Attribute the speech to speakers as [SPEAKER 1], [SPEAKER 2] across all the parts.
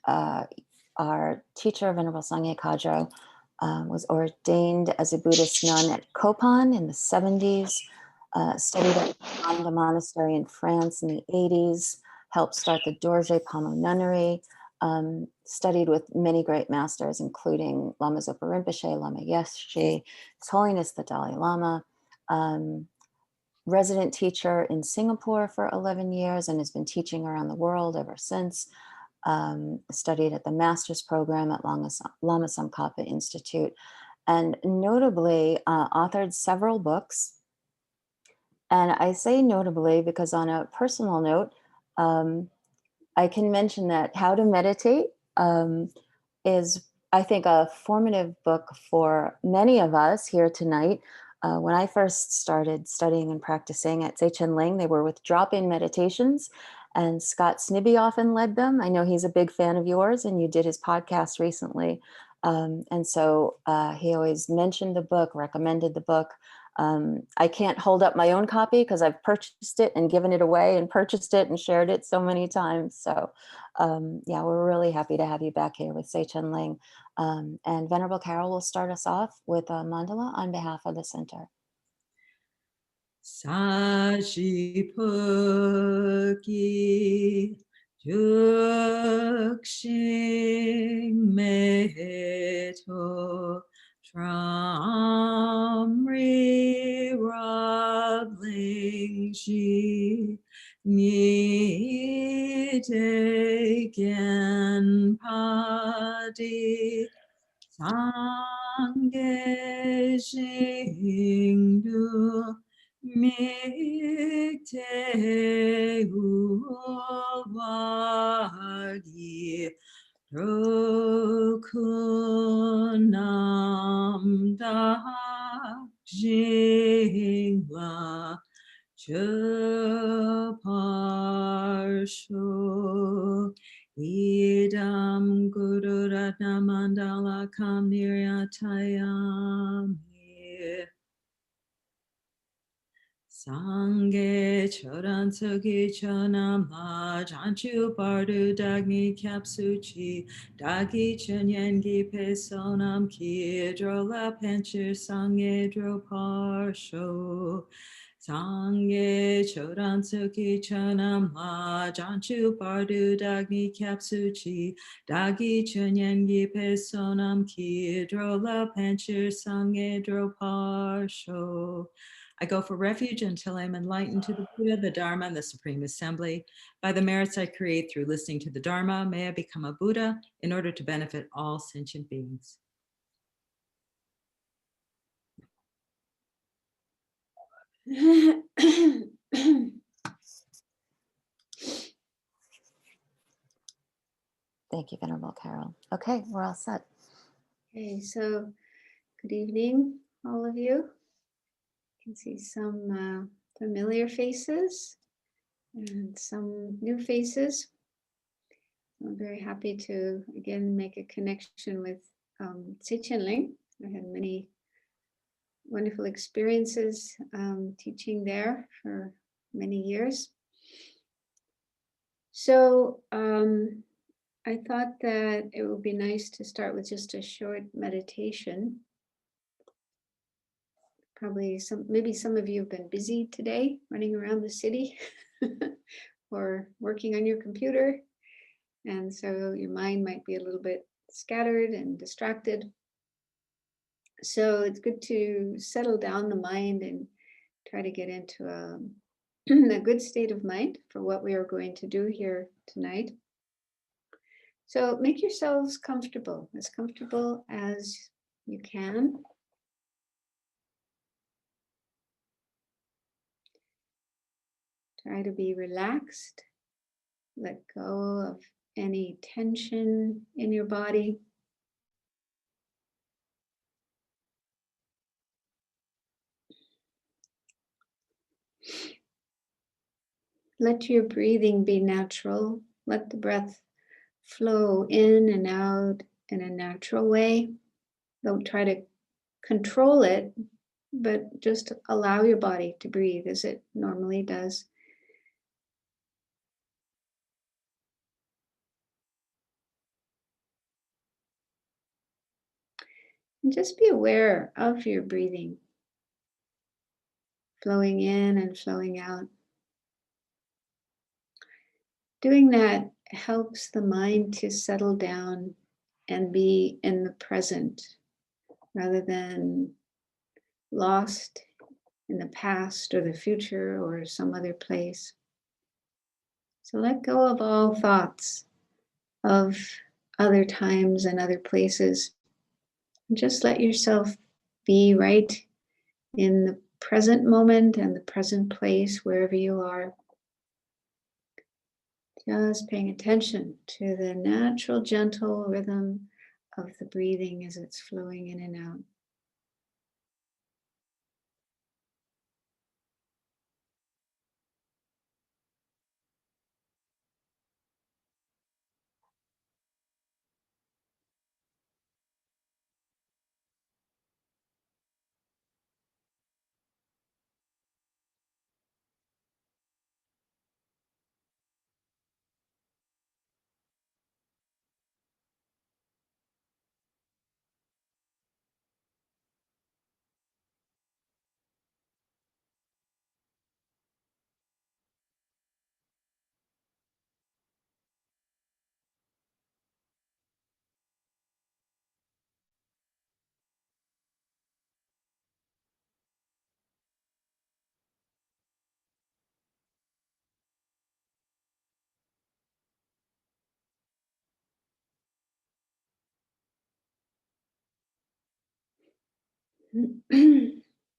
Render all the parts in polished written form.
[SPEAKER 1] our teacher, Venerable Sangye Khadro, was ordained as a Buddhist nun at Kopan in the 70s, studied at the monastery in France in the 80s, helped start the Dorje Pamo Nunnery, studied with many great masters, including Lama Zopa Rinpoche, Lama Yeshe, His Holiness the Dalai Lama, resident teacher in Singapore for 11 years and has been teaching around the world ever since. Studied at the master's program at Lama Tsongkhapa Institute, and notably authored several books. And I say notably because on a personal note, I can mention that How to Meditate is, I think, a formative book for many of us here tonight. When I first started studying and practicing at Ling, they were with drop-in meditations, and Scott Snibbe often led them. I know he's a big fan of yours, and you did his podcast recently. And so he always mentioned the book, recommended the book. I can't hold up my own copy because I've purchased it and given it away and purchased it and shared it so many times. So yeah, we're really happy to have you back here with Seichen Ling. And Venerable Carol will start us off with a mandala on behalf of the center.
[SPEAKER 2] Sajipuki Jukshing Meto Tramri Rodling Shi Nite Gen Padi Sangye Shingdu Mikte Ulwagi Rokunam Da Jingla Chaparsho Idam Guru Ratna Mandala Kam Niryatayami Sangye Choran Sogi Chonama Janchu Bardu Dagni Kapsuchi Dagi Chunyengi Pesonam Ki Drola Penchir Sangye Droparsho Sangye Choran Sogi Chonama Janchu Bardu Dagni Kapsuchi Dagi Chunyengi Pesonam Ki Drola Penchir Sangye Droparsho. I go for refuge until I am enlightened to the Buddha, the Dharma, and the Supreme Assembly. By the merits I create through listening to the Dharma, may I become a Buddha in order to benefit all sentient beings.
[SPEAKER 1] Thank you, Venerable Carol. Okay, we're all set.
[SPEAKER 3] Okay, so good evening, all of you. You can see some familiar faces and some new faces. I'm very happy to again make a connection with Seichen Ling. I had many wonderful experiences teaching there for many years. So I thought that it would be nice to start with just a short meditation. Probably maybe some of you have been busy today, running around the city or working on your computer. And so your mind might be a little bit scattered and distracted. So it's good to settle down the mind and try to get into a good state of mind for what we are going to do here tonight. So make yourselves comfortable as you can. Try to be relaxed. Let go of any tension in your body. Let your breathing be natural. Let the breath flow in and out in a natural way. Don't try to control it, but just allow your body to breathe as it normally does. And just be aware of your breathing, flowing in and flowing out. Doing that helps the mind to settle down and be in the present rather than lost in the past or the future or some other place. So let go of all thoughts of other times and other places. And just let yourself be right in the present moment and the present place, wherever you are. Just paying attention to the natural, gentle rhythm of the breathing as it's flowing in and out.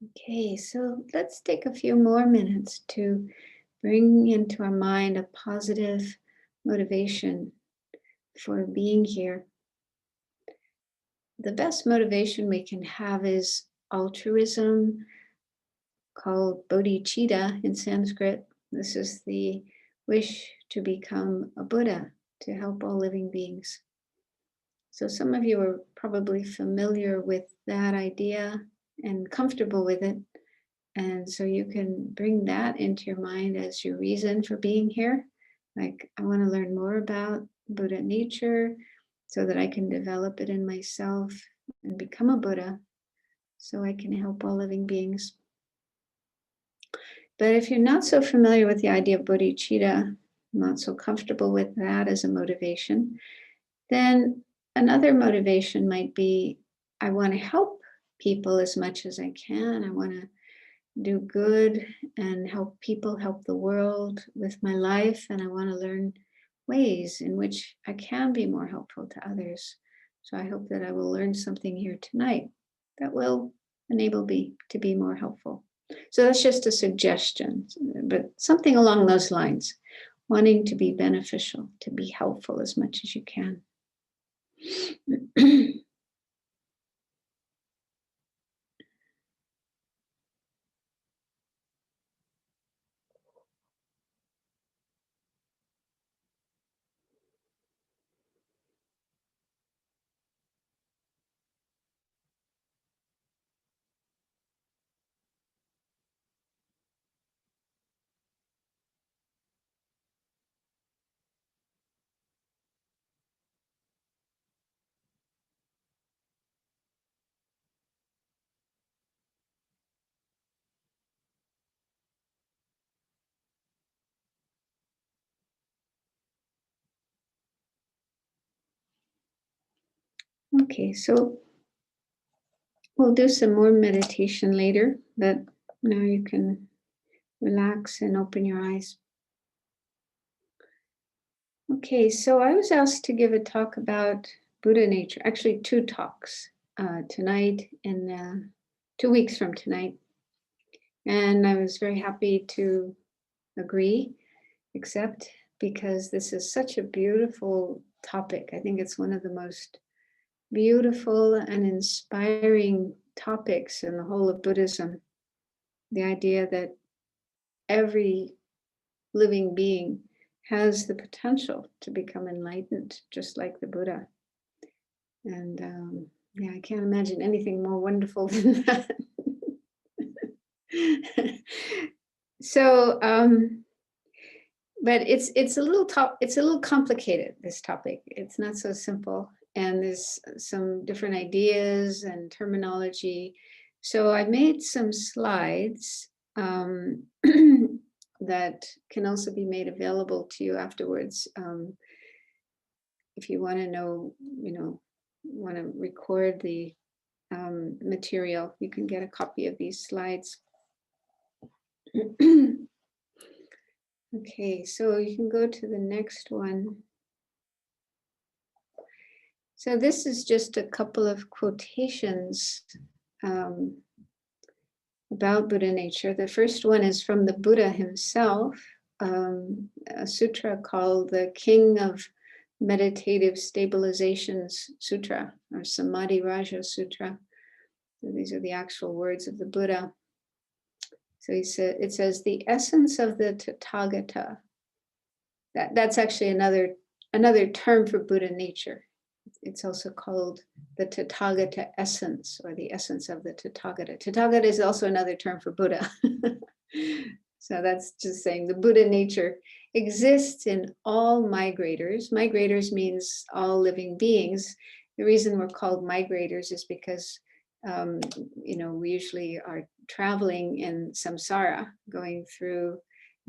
[SPEAKER 3] Okay, so let's take a few more minutes to bring into our mind a positive motivation for being here. The best motivation we can have is altruism, called bodhicitta in Sanskrit. This is the wish to become a Buddha, to help all living beings. So some of you are probably familiar with that idea and comfortable with it. And so you can bring that into your mind as your reason for being here. Like, I want to learn more about Buddha nature so that I can develop it in myself and become a Buddha so I can help all living beings. But if you're not so familiar with the idea of bodhicitta, not so comfortable with that as a motivation, then another motivation might be, I want to help people as much as I can. I want to do good and help people, help the world with my life. And I want to learn ways in which I can be more helpful to others. So I hope that I will learn something here tonight that will enable me to be more helpful. So that's just a suggestion, but something along those lines, wanting to be beneficial, to be helpful as much as you can. Okay, so we'll do some more meditation later, but now you can relax and open your eyes. Okay, so I was asked to give a talk about Buddha nature, actually two talks tonight and 2 weeks from tonight. And I was very happy to accept, because this is such a beautiful topic. I think it's one of the most beautiful and inspiring topics in the whole of Buddhism. The idea that every living being has the potential to become enlightened, just like the Buddha. And yeah, I can't imagine anything more wonderful than that. So, but it's a little complicated, this topic. It's not so simple. and there's some different ideas and terminology. So I made some slides that can also be made available to you afterwards. If you want to know, want to record the material, you can get a copy of these slides. Okay, so you can go to the next one. So this is just a couple of quotations about Buddha nature. The first one is from the Buddha himself, a sutra called the King of Meditative Stabilizations Sutra, or Samadhi Raja Sutra. So these are the actual words of the Buddha. So it says, the essence of the Tathagata. That's actually another term for Buddha nature. It's also called the Tathagata essence, or the essence of the Tathagata. Tathagata is also another term for Buddha. So that's just saying the Buddha nature exists in all migrators. Migrators means all living beings. The reason we're called migrators is because we usually are traveling in samsara, going through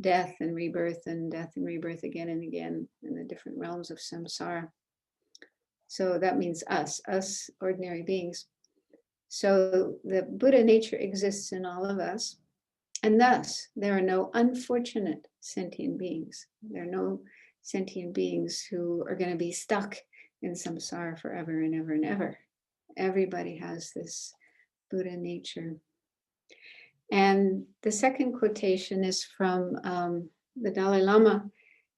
[SPEAKER 3] death and rebirth again and again in the different realms of samsara. So that means us ordinary beings. So the Buddha nature exists in all of us. And thus, there are no unfortunate sentient beings. There are no sentient beings who are going to be stuck in samsara forever and ever and ever. Everybody has this Buddha nature. And the second quotation is from the Dalai Lama.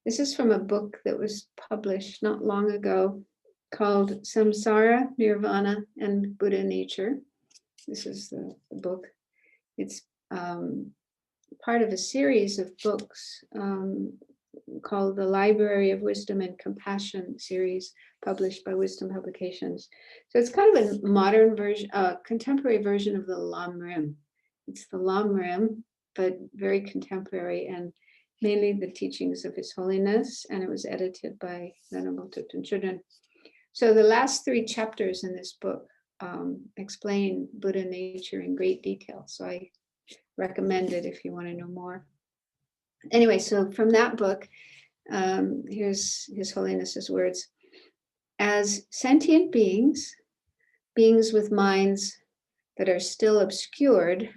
[SPEAKER 3] This is from a book that was published not long ago called Samsara, Nirvana, and Buddha Nature. This is the book. It's part of a series of books called the Library of Wisdom and Compassion series, published by Wisdom Publications. So it's kind of a modern version, contemporary version of the Lam Rim. It's the Lam Rim, but very contemporary, and mainly the teachings of His Holiness, and it was edited by Venerable Thupten Chodron. So the last 3 chapters in this book explain Buddha nature in great detail. So I recommend it if you want to know more. Anyway, so from that book, here's His Holiness's words. As sentient beings, beings with minds that are still obscured,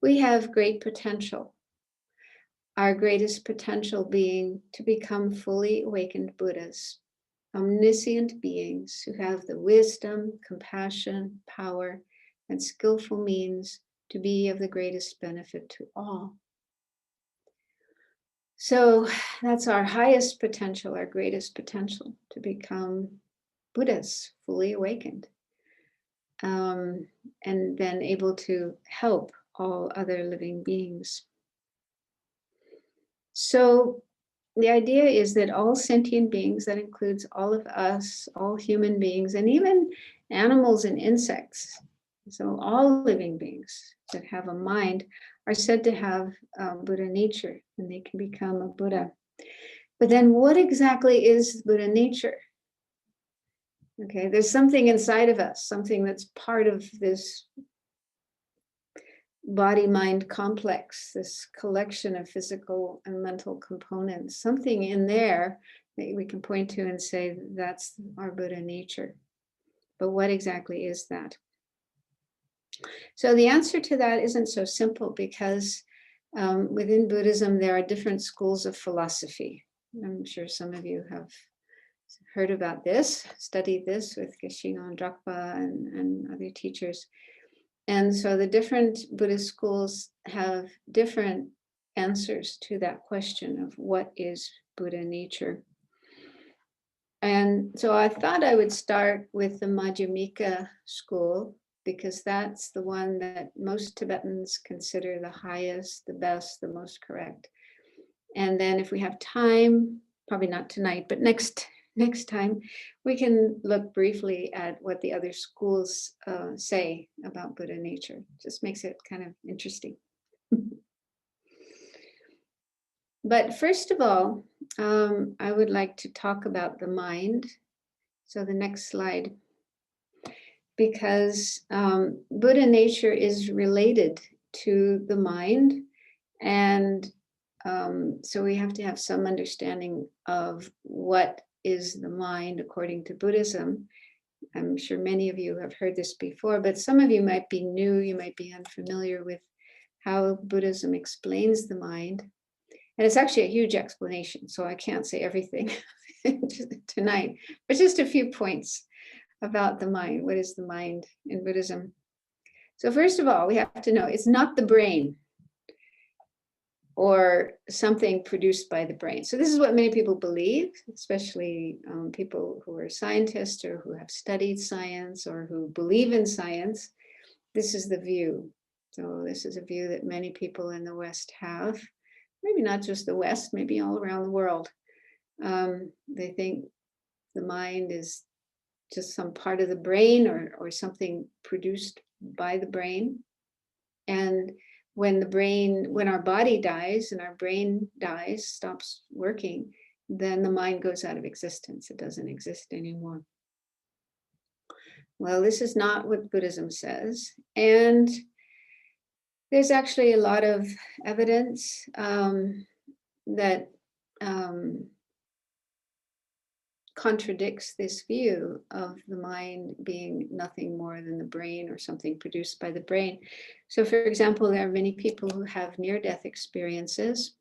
[SPEAKER 3] we have great potential. Our greatest potential being to become fully awakened Buddhas, omniscient beings who have the wisdom, compassion, power, and skillful means to be of the greatest benefit to all. So that's our highest potential, our greatest potential, to become Buddhas, fully awakened, and then able to help all other living beings. So the idea is that all sentient beings, that includes all of us, all human beings, and even animals and insects, so all living beings that have a mind, are said to have Buddha nature, and they can become a Buddha. But then what exactly is Buddha nature? Okay, there's something inside of us, something that's part of this body-mind complex, this collection of physical and mental components, something in there that we can point to and say that's our Buddha nature. But what exactly is that? So the answer to that isn't so simple, because within Buddhism, there are different schools of philosophy. I'm sure some of you have heard about this, studied this with Geshe Drakpa and other teachers. And so the different Buddhist schools have different answers to that question of what is Buddha nature. And so I thought I would start with the Madhyamika school, because that's the one that most Tibetans consider the highest, the best, the most correct. And then if we have time, probably not tonight, but next time, we can look briefly at what the other schools say about Buddha nature. Just makes it kind of interesting. But first of all, I would like to talk about the mind. So the next slide. Because Buddha nature is related to the mind. And so we have to have some understanding of what is the mind according to Buddhism. I'm sure many of you have heard this before, but some of you might be new, you might be unfamiliar with how Buddhism explains the mind. And it's actually a huge explanation, so I can't say everything tonight, but just a few points about the mind. What is the mind in Buddhism? So first of all, we have to know it's not the brain or something produced by the brain. So this is what many people believe, especially people who are scientists or who have studied science or who believe in science. This is the view. So this is a view that many people in the West have, maybe not just the West, maybe all around the world. They think the mind is just some part of the brain or something produced by the brain. And when our body dies and our brain dies, stops working, then the mind goes out of existence. It doesn't exist anymore. Well, this is not what Buddhism says. And there's actually a lot of evidence that contradicts this view of the mind being nothing more than the brain or something produced by the brain. So, for example, there are many people who have near-death experiences.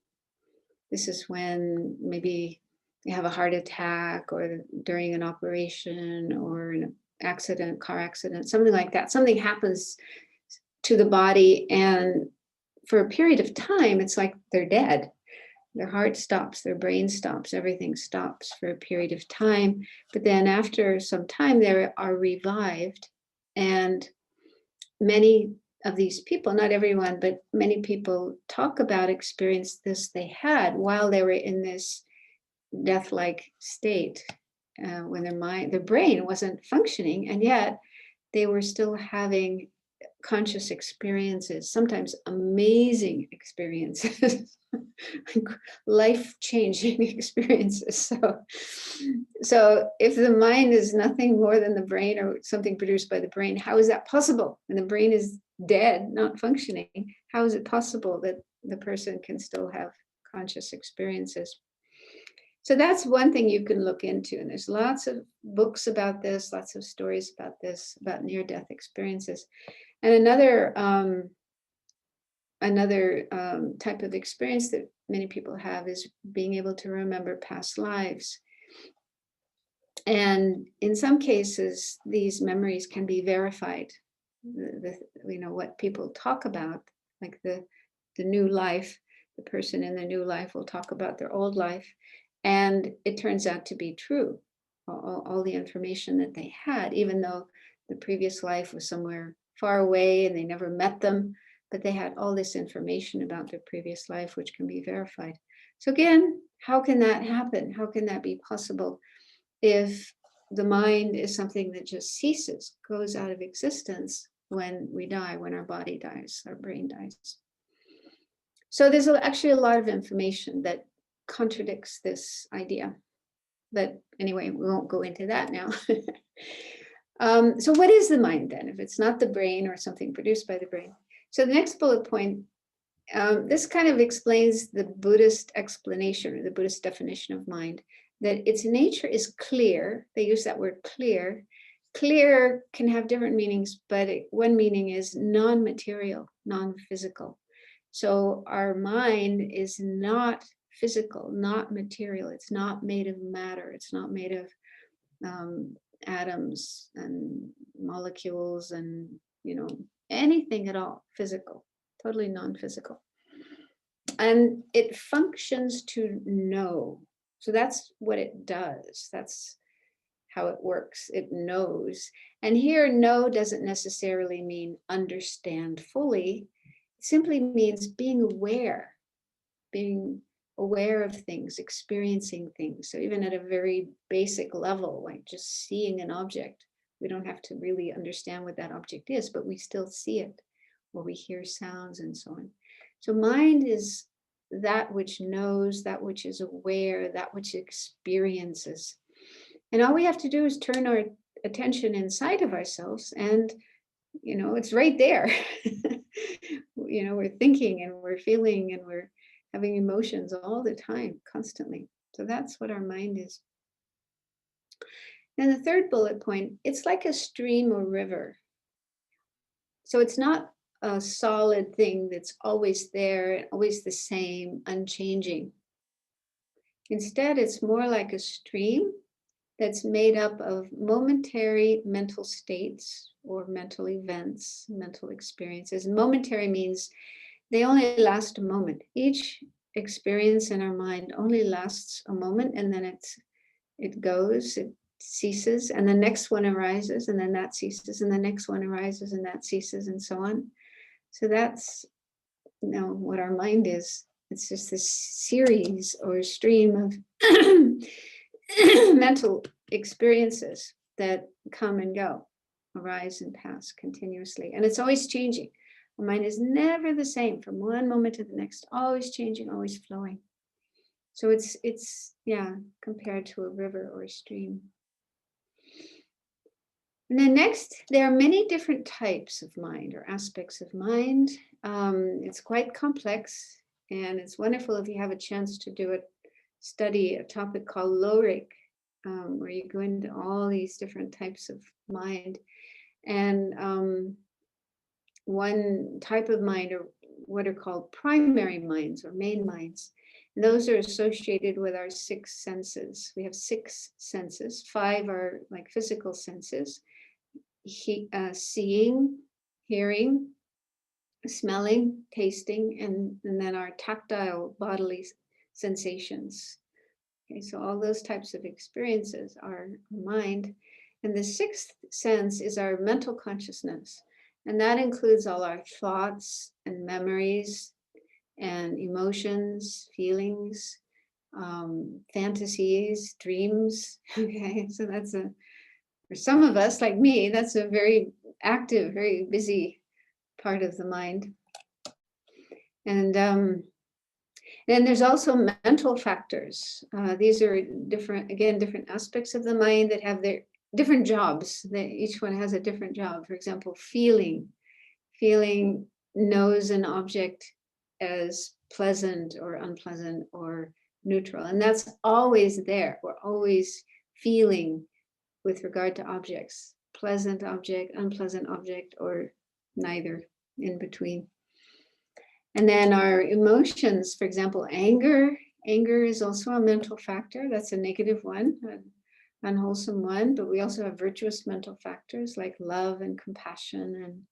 [SPEAKER 3] This is when maybe they have a heart attack or during an operation or an accident, car accident, something like that. Something happens to the body, and for a period of time, it's like they're dead. Their heart stops, their brain stops, everything stops for a period of time. But then after some time, they are revived. And many of these people, not everyone, but many people talk about experience this they had while they were in this death-like state, when their brain wasn't functioning, and yet they were still having conscious experiences, sometimes amazing experiences, life-changing experiences. So if the mind is nothing more than the brain or something produced by the brain, how is that possible? And the brain is dead, not functioning. How is it possible that the person can still have conscious experiences? So that's one thing you can look into. And there's lots of books about this, lots of stories about this, about near-death experiences. And another type of experience that many people have is being able to remember past lives. And in some cases, these memories can be verified. What people talk about, like the new life, the person in the new life will talk about their old life, and it turns out to be true. All the information that they had, even though the previous life was somewhere far away and they never met them, but they had all this information about their previous life, which can be verified. So again, how can that happen? How can that be possible if the mind is something that just ceases, goes out of existence when we die, when our body dies, our brain dies? So there's actually a lot of information that contradicts this idea. But anyway, we won't go into that now. So what is the mind then, if it's not the brain or something produced by the brain? So the next bullet point, this kind of explains the Buddhist explanation or the Buddhist definition of mind, that its nature is clear. They use that word clear. Clear can have different meanings, but one meaning is non-material, non-physical. So our mind is not physical, not material. It's not made of matter. It's not made of atoms and molecules and anything at all physical, totally non-physical. And it functions to know. So that's what it does. That's how it works. It knows. And here, know doesn't necessarily mean understand fully. It simply means being aware of things, experiencing things. So even at a very basic level, like just seeing an object, we don't have to really understand what that object is, but we still see it, or we hear sounds and so on. So mind is that which knows, that which is aware, that which experiences. And all we have to do is turn our attention inside of ourselves, and it's right there. We're thinking and we're feeling and we're having emotions all the time, constantly. So that's what our mind is. And the third bullet point, it's like a stream or river. So it's not a solid thing that's always there, always the same, unchanging. Instead, it's more like a stream that's made up of momentary mental states or mental events, mental experiences. Momentary means they only last a moment. Each experience in our mind only lasts a moment, and then it goes, it ceases, and the next one arises, and then that ceases, and the next one arises, and that ceases, and so on. So that's what our mind is. It's just this series or stream of mental experiences that come and go, arise and pass continuously. And it's always changing. Our mind is never the same from one moment to the next, always changing, always flowing. So it's compared to a river or a stream. And then next, there are many different types of mind or aspects of mind. It's quite complex, and it's wonderful if you have a chance to study a topic called Lorik, where you go into all these different types of mind. And one type of mind are what are called primary minds or main minds. And those are associated with our 6 senses. We have 6 senses. 5 are like physical senses. Seeing, hearing, smelling, tasting, and then our tactile bodily sensations. Okay, so all those types of experiences are mind. And the 6th sense is our mental consciousness. And that includes all our thoughts and memories and emotions, feelings, fantasies, dreams. Okay, so for some of us, like me, that's a very active, very busy part of the mind. And then there's also mental factors. These are different aspects of the mind that have their different jobs. Each one has a different job. For example, feeling knows an object as pleasant or unpleasant or neutral. And that's always there. We're always feeling with regard to objects, pleasant object, unpleasant object, or neither, in between. And then our emotions, for example, anger is also a mental factor. That's a negative one, an unwholesome one, but we also have virtuous mental factors like love and compassion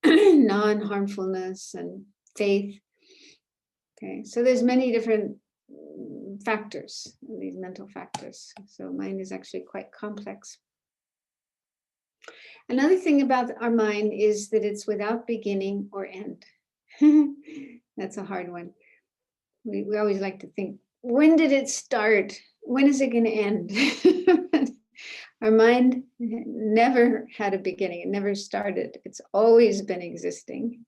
[SPEAKER 3] and non-harmfulness and faith. Okay, so there's many different factors, these mental factors. So mind is actually quite complex. Another thing about our mind is that it's without beginning or end. That's a hard one. We always like to think, when did it start? When is it going to end? Our mind never had a beginning. It never started. It's always been existing.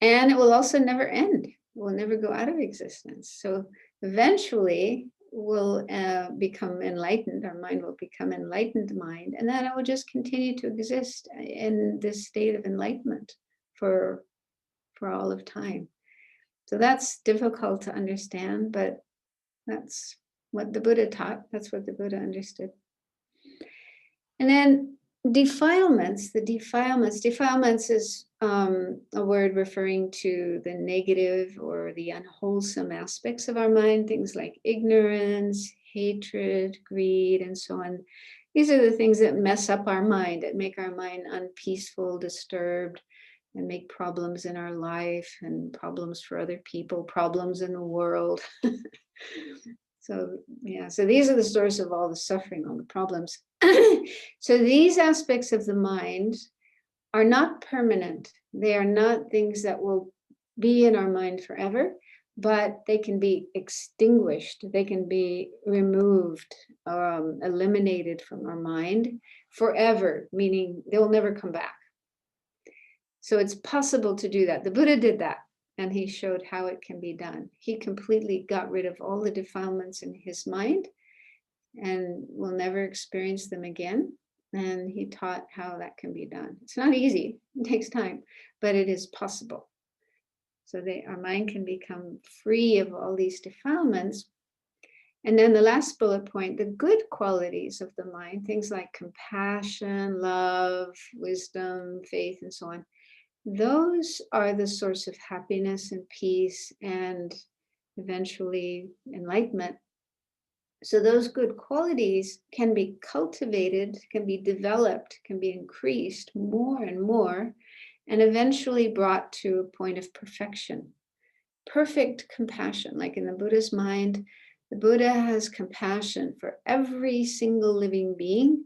[SPEAKER 3] And it will also never end. It will never go out of existence. So eventually we'll become enlightened. Our mind will become enlightened mind. And then it will just continue to exist in this state of enlightenment for all of time. So that's difficult to understand, but that's what the Buddha taught. That's what the Buddha understood. And then defilements is a word referring to the negative or the unwholesome aspects of our mind, things like ignorance, hatred, greed, and so on. These are the things that mess up our mind, that make our mind unpeaceful, disturbed, and make problems in our life and problems for other people, problems in the world. So these are the source of all the suffering, all the problems. So these aspects of the mind are not permanent. They are not things that will be in our mind forever, but they can be extinguished. They can be removed, eliminated from our mind forever, meaning they will never come back. So it's possible to do that. The Buddha did that, and he showed how it can be done. He completely got rid of all the defilements in his mind, and will never experience them again. And he taught how that can be done. It's not easy, it takes time, but it is possible. So our mind can become free of all these defilements. And then the last bullet point, the good qualities of the mind, things like compassion, love, wisdom, faith, and so on, those are the source of happiness and peace and eventually enlightenment. So those good qualities can be cultivated, can be developed, can be increased more and more, and eventually brought to a point of perfection. Perfect compassion, like in the Buddha's mind, the Buddha has compassion for every single living being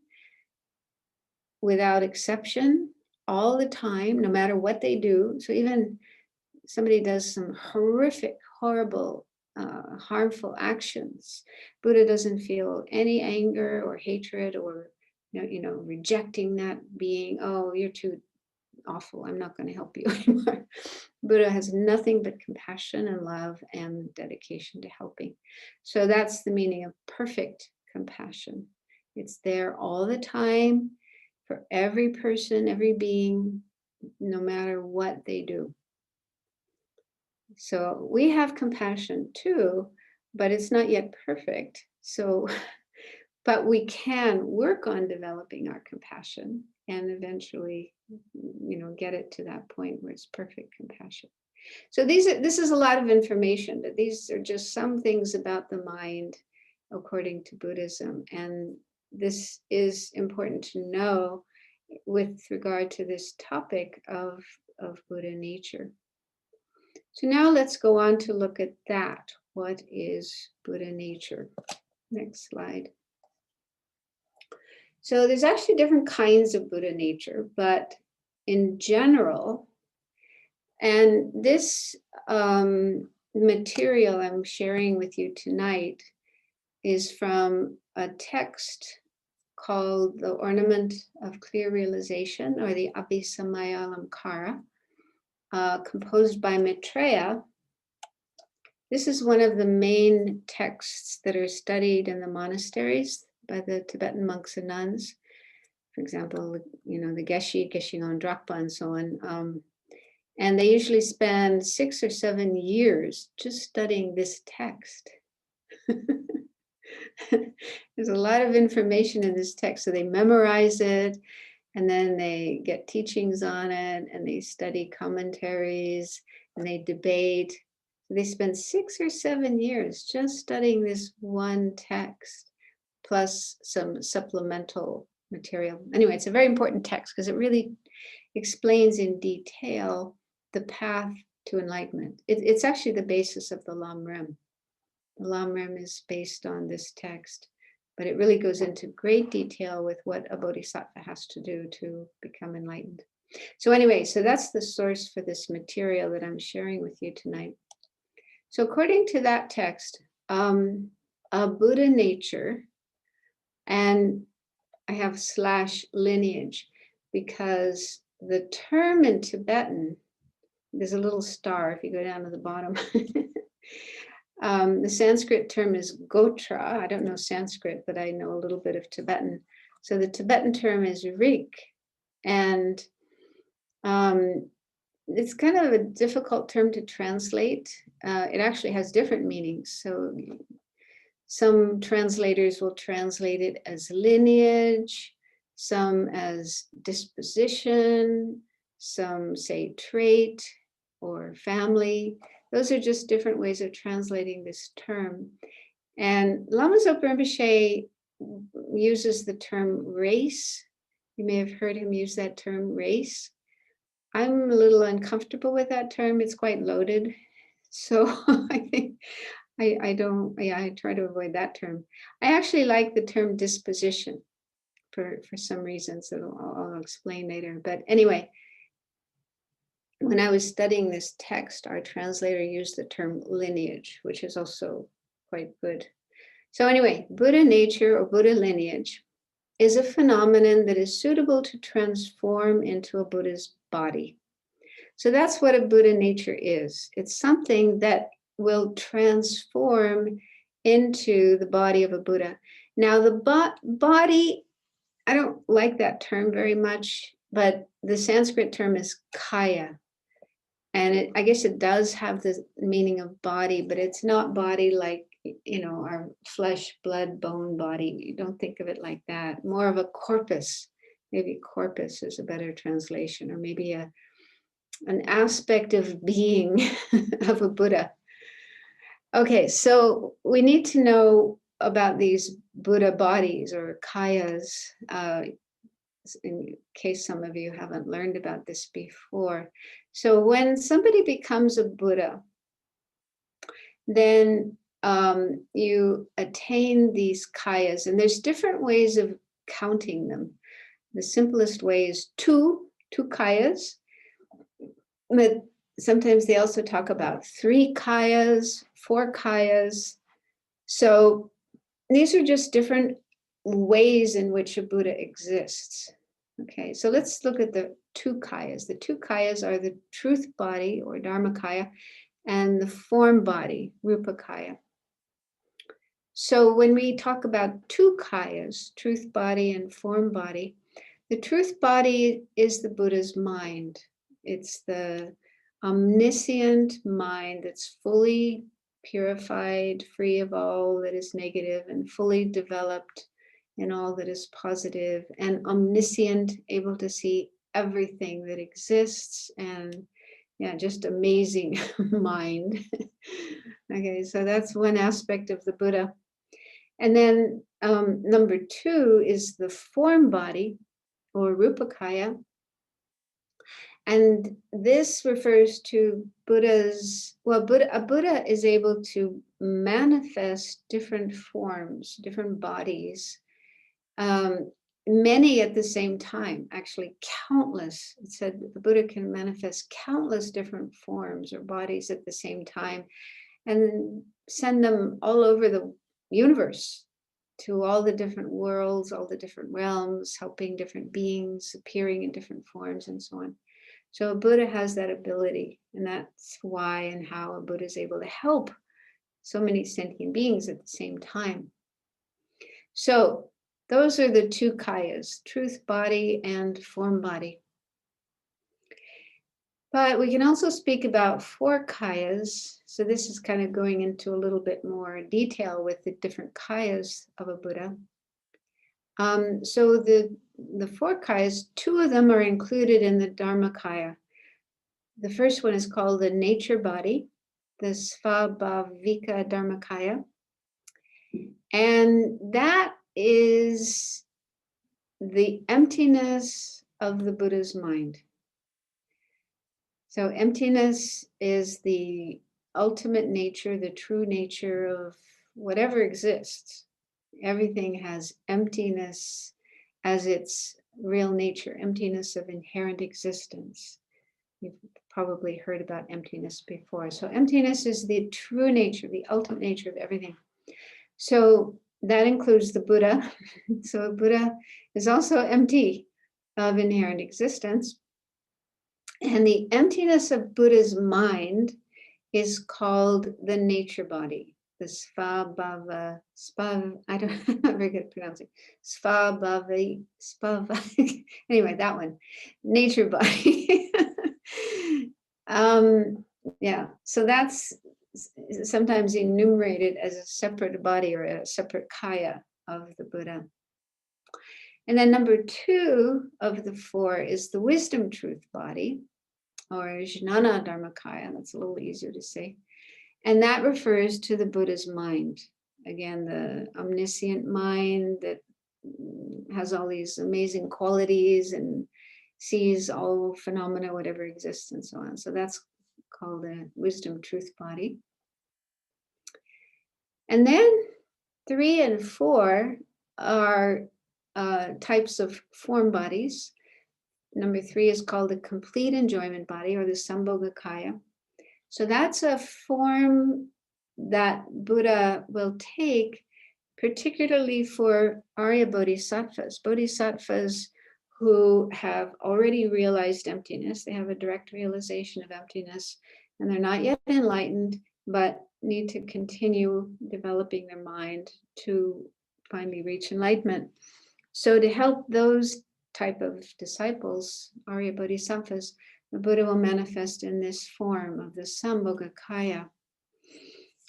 [SPEAKER 3] without exception, all the time, no matter what they do. So even somebody does some horrific, horrible, harmful actions, Buddha doesn't feel any anger or hatred or rejecting that being. Oh, you're too awful, I'm not going to help you anymore. Buddha has nothing but compassion and love and dedication to helping. So that's the meaning of perfect compassion. It's there all the time for every person, every being, no matter what they do. So we have compassion too, but it's not yet perfect. So, but we can work on developing our compassion and eventually, get it to that point where it's perfect compassion. So this is a lot of information, but these are just some things about the mind according to Buddhism. And this is important to know with regard to this topic of Buddha nature. So now let's go on to look at that. What is Buddha nature? Next slide. So there's actually different kinds of Buddha nature, but in general, and this material I'm sharing with you tonight is from a text called The Ornament of Clear Realization, or the Abhisamayalankara, composed by Maitreya. This is one of the main texts that are studied in the monasteries by the Tibetan monks and nuns. For example, the Geshe, Geshe-on Drakpa, and so on. And they usually spend 6 or 7 years just studying this text. There's a lot of information in this text, so they memorize it, and then they get teachings on it, and they study commentaries, and they debate. They spend 6 or 7 years just studying this one text, plus some supplemental material. Anyway, it's a very important text because it really explains in detail the path to enlightenment. It's actually the basis of the Lam Rim. The Lam Rim is based on this text, but it really goes into great detail with what a bodhisattva has to do to become enlightened. So anyway, so that's the source for this material that I'm sharing with you tonight. So according to that text, a Buddha nature, and I have / lineage, because the term in Tibetan, there's a little star if you go down to the bottom. The Sanskrit term is gotra. I don't know Sanskrit, but I know a little bit of Tibetan. So the Tibetan term is rik. And it's kind of a difficult term to translate. It actually has different meanings. So some translators will translate it as lineage, some as disposition, some say trait or family. Those are just different ways of translating this term. And Lama Zopa Rinpoche uses the term race. You may have heard him use that term race. I'm a little uncomfortable with that term. It's quite loaded. So I think I try to avoid that term. I actually like the term disposition for some reasons that I'll explain later. But anyway, when I was studying this text, our translator used the term lineage, which is also quite good. So anyway, Buddha nature or Buddha lineage is a phenomenon that is suitable to transform into a Buddha's body. So that's what a Buddha nature is. It's something that will transform into the body of a Buddha. Now the body, I don't like that term very much, but the Sanskrit term is kaya. And I guess it does have the meaning of body, but it's not body like, our flesh, blood, bone body. You don't think of it like that. More of a corpus. Maybe corpus is a better translation, or maybe an aspect of being of a Buddha. Okay, so we need to know about these Buddha bodies or kayas, in case some of you haven't learned about this before. So when somebody becomes a Buddha, then you attain these kayas, and there's different ways of counting them. The simplest way is two kayas, but sometimes they also talk about 3 kayas, 4 kayas. So these are just different ways in which a Buddha exists. Okay, so let's look at the 2 kayas. The 2 kayas are the truth body or Dharmakaya and the form body, Rupakaya. So when we talk about 2 kayas, truth body and form body, the truth body is the Buddha's mind. It's the omniscient mind that's fully purified, free of all that is negative, and fully developed in all that is positive, and omniscient, able to see everything that exists, and just amazing mind. Okay, so that's one aspect of the Buddha. And then number 2 is the form body or Rupakaya. And this refers to Buddha's, a Buddha is able to manifest different forms, different bodies, many at the same time, actually countless. It said the Buddha can manifest countless different forms or bodies at the same time and send them all over the universe to all the different worlds, all the different realms, helping different beings, appearing in different forms and so on. So a Buddha has that ability, and that's why and how a Buddha is able to help so many sentient beings at the same time. So those are the 2 kayas, truth body and form body. But we can also speak about 4 kayas. So this is kind of going into a little bit more detail with the different kayas of a Buddha. So the 4 kayas, 2 of them are included in the Dharmakaya. The first one is called the nature body, the Svabhavika Dharmakaya. And that is the emptiness of the Buddha's mind. So emptiness is the ultimate nature, the true nature of whatever exists. Everything has emptiness as its real nature, emptiness of inherent existence. You've probably heard about emptiness before. So emptiness is the true nature, the ultimate nature of everything. So that includes the Buddha. So Buddha is also empty of inherent existence. And the emptiness of Buddha's mind is called the nature body, the Svabhava, I don't, I'm not very good at pronouncing, Svabhava, anyway, that one, nature body. So that's sometimes enumerated as a separate body or a separate kaya of the Buddha. And then number 2 of the 4 is the wisdom truth body, or Jnana Dharmakaya, that's a little easier to say. And that refers to the Buddha's mind. Again, the omniscient mind that has all these amazing qualities and sees all phenomena, whatever exists and so on. So that's called a wisdom truth body. And then 3 and 4 are types of form bodies. Number 3 is called the complete enjoyment body, or the Sambhogakaya. So that's a form that Buddha will take, particularly for Arya Bodhisattvas, Bodhisattvas who have already realized emptiness. They have a direct realization of emptiness, and they're not yet enlightened, but need to continue developing their mind to finally reach enlightenment. So to help those type of disciples, Arya Bodhisattvas, the Buddha will manifest in this form of the Sambhogakaya,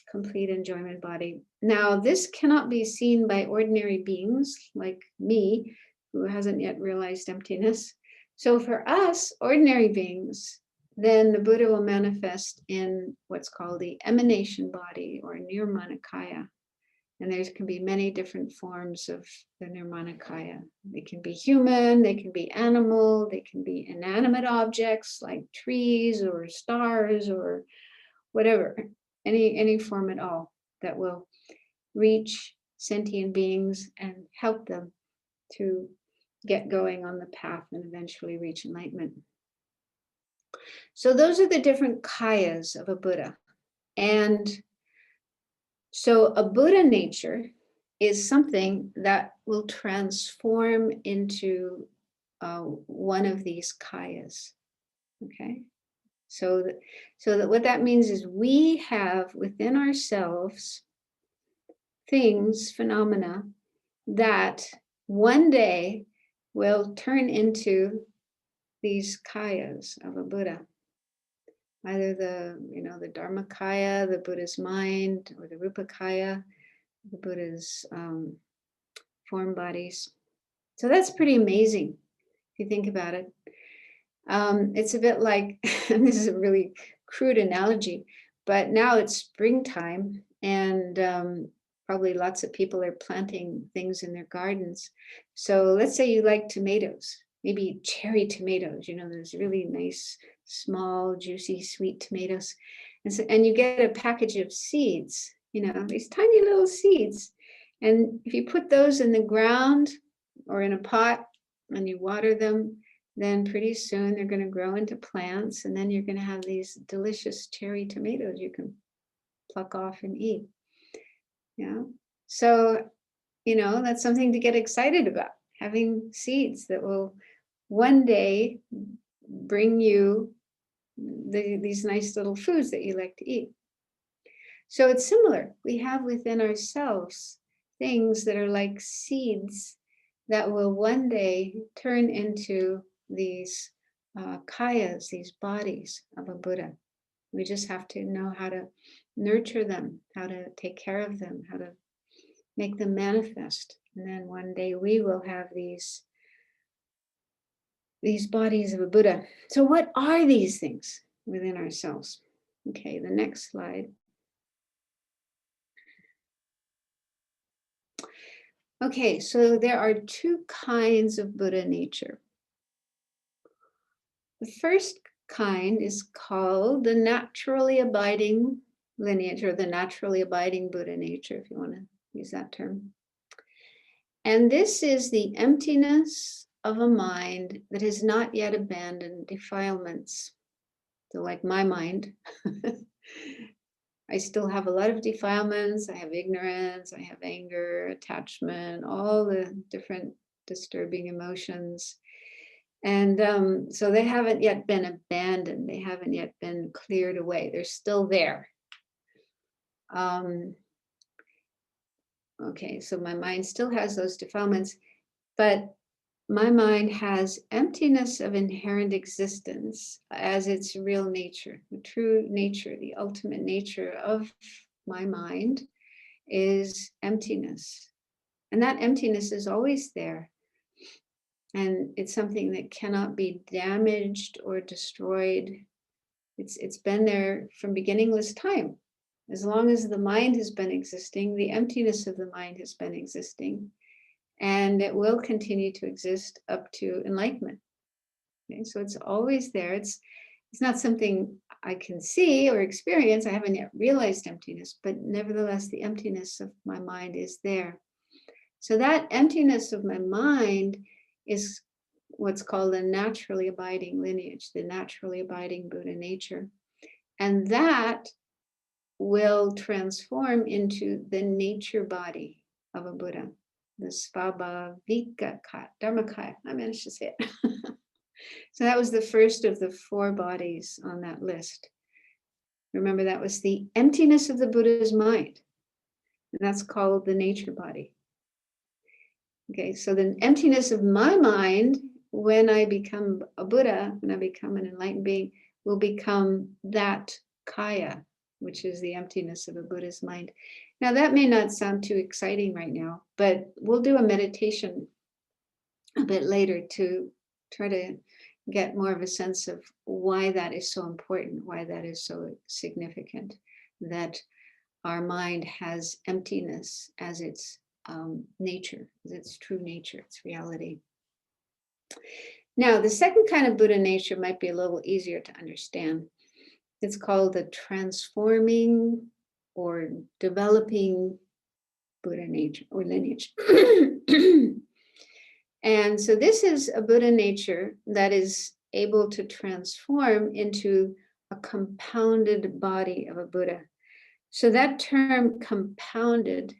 [SPEAKER 3] complete enjoyment body. Now, this cannot be seen by ordinary beings like me, who hasn't yet realized emptiness. So for us, ordinary beings, then the Buddha will manifest in what's called the emanation body or nirmanakaya. And there can be many different forms of the nirmanakaya. They can be human, they can be animal, they can be inanimate objects like trees or stars or whatever, any form at all that will reach sentient beings and help them to get going on the path and eventually reach enlightenment. So those are the different kayas of a Buddha. And so a Buddha nature is something that will transform into one of these kayas. Okay. So that what that means is we have within ourselves things, phenomena, that one day will turn into these kayas of a Buddha. Either the Dharmakaya, the Buddha's mind, or the Rupakaya, the Buddha's form bodies. So that's pretty amazing if you think about it. It's a bit like, and this is a really crude analogy, but now it's springtime and probably lots of people are planting things in their gardens. So let's say you like tomatoes, maybe cherry tomatoes, those really nice, small, juicy, sweet tomatoes. And you get a package of seeds, these tiny little seeds. And if you put those in the ground or in a pot and you water them, then pretty soon they're going to grow into plants, and then you're going to have these delicious cherry tomatoes you can pluck off and eat. Yeah. So, that's something to get excited about, having seeds that will one day bring you these nice little foods that you like to eat. So it's similar. We have within ourselves things that are like seeds that will one day turn into these kayas, these bodies of a Buddha. We just have to know how to nurture them, how to take care of them, how to make them manifest. And then one day we will have these bodies of a Buddha. So what are these things within ourselves? Okay, the next slide. Okay, so there are two kinds of Buddha nature. The first kind is called the naturally abiding lineage, or the naturally abiding Buddha nature, if you want to use that term. And this is the emptiness of a mind that has not yet abandoned defilements. So like my mind, I still have a lot of defilements. I have ignorance, I have anger, attachment, all the different disturbing emotions. And so they haven't yet been abandoned. They haven't yet been cleared away. They're still there. Okay, so my mind still has those defilements, but my mind has emptiness of inherent existence as its real nature. The true nature, the ultimate nature of my mind is emptiness. And that emptiness is always there. And it's something that cannot be damaged or destroyed. It's been there from beginningless time. As long as the mind has been existing, the emptiness of the mind has been existing. And it will continue to exist up to enlightenment. Okay, so it's always there. It's not something I can see or experience. I haven't yet realized emptiness, but nevertheless, the emptiness of my mind is there. So that emptiness of my mind is what's called a naturally abiding lineage, the naturally abiding Buddha nature. And that will transform into the nature body of a Buddha, the Svabhavika Dharmakaya. I managed to say it. So that was the first of the 4 bodies on that list. Remember, that was the emptiness of the Buddha's mind. And that's called the nature body. Okay, so the emptiness of my mind, when I become a Buddha, when I become an enlightened being, will become that kaya, which is the emptiness of a Buddha's mind. Now, that may not sound too exciting right now, but we'll do a meditation a bit later to try to get more of a sense of why that is so important, why that is so significant, that our mind has emptiness as its nature, as its true nature, its reality. Now, the second kind of Buddha nature might be a little easier to understand. It's called the transforming or developing Buddha nature or lineage. And so this is a Buddha nature that is able to transform into a compounded body of a Buddha. So that term compounded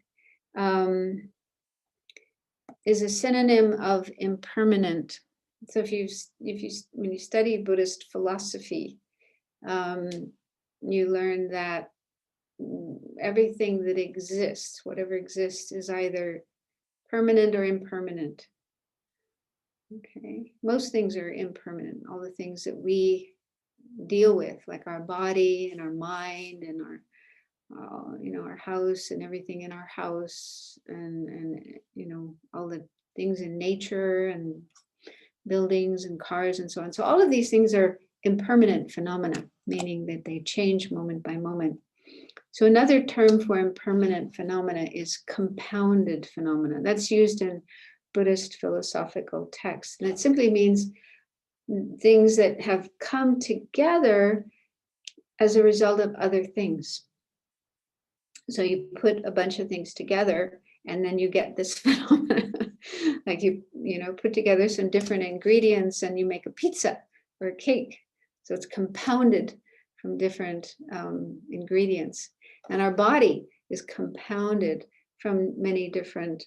[SPEAKER 3] is a synonym of impermanent. So when you study Buddhist philosophy, you learn that everything that exists, whatever exists, is either permanent or impermanent. Okay, most things are impermanent. All the things that we deal with, like our body and our mind and our our house and everything in our house, and all the things in nature and buildings and cars and so on. So all of these things are impermanent phenomena, meaning that they change moment by moment. So another term for impermanent phenomena is compounded phenomena. That's used in Buddhist philosophical texts. And it simply means things that have come together as a result of other things. So you put a bunch of things together and then you get this phenomenon. Like you put together some different ingredients and you make a pizza or a cake. So it's compounded from different ingredients. And our body is compounded from many different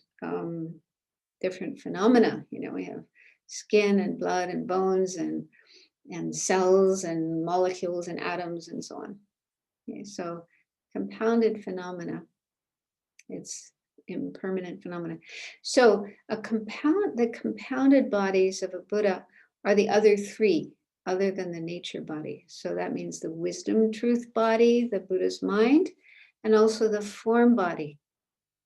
[SPEAKER 3] phenomena. We have skin and blood and bones and cells and molecules and atoms and so on. Okay, so compounded phenomena, it's impermanent phenomena. So the compounded bodies of a Buddha are the other three, other than the nature body. So that means the wisdom truth body, the Buddha's mind, and also the form body,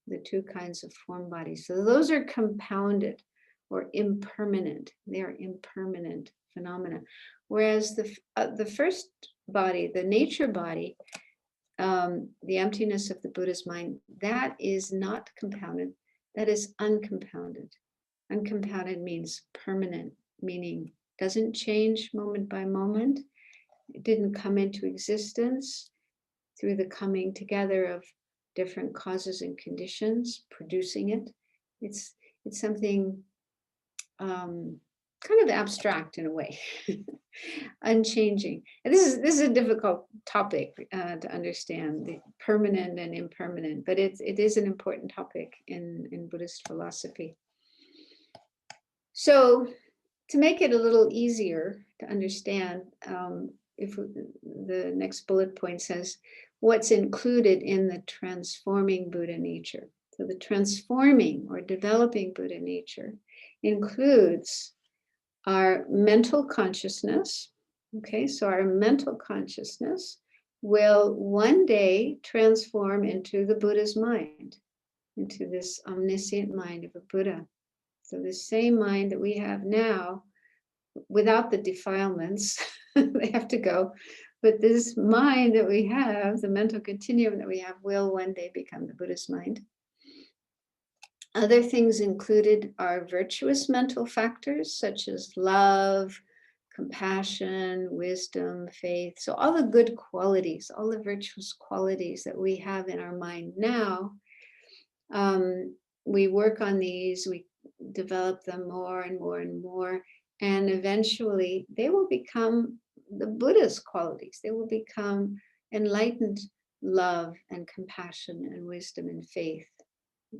[SPEAKER 3] the two kinds of form bodies. So those are compounded or impermanent. They are impermanent phenomena. Whereas the first body, the nature body, the emptiness of the Buddha's mind, that is not compounded, that is uncompounded. Uncompounded means permanent, meaning doesn't change moment by moment. It didn't come into existence through the coming together of different causes and conditions, producing it. It's something kind of abstract in a way, unchanging. And this is a difficult topic to understand, the permanent and impermanent, but it is an important topic in Buddhist philosophy. So to make it a little easier to understand, if the next bullet point says, what's included in the transforming Buddha nature? So the transforming or developing Buddha nature includes our mental consciousness. Okay, so our mental consciousness will one day transform into the Buddha's mind, into this omniscient mind of a Buddha. So the same mind that we have now, without the defilements, they have to go. But this mind that we have, the mental continuum that we have, will one day become the Buddha's mind. Other things included are virtuous mental factors such as love, compassion, wisdom, faith. So all the good qualities, all the virtuous qualities that we have in our mind now, we work on these, we develop them more and more and more, and eventually they will become the Buddha's qualities. They will become enlightened love and compassion and wisdom and faith.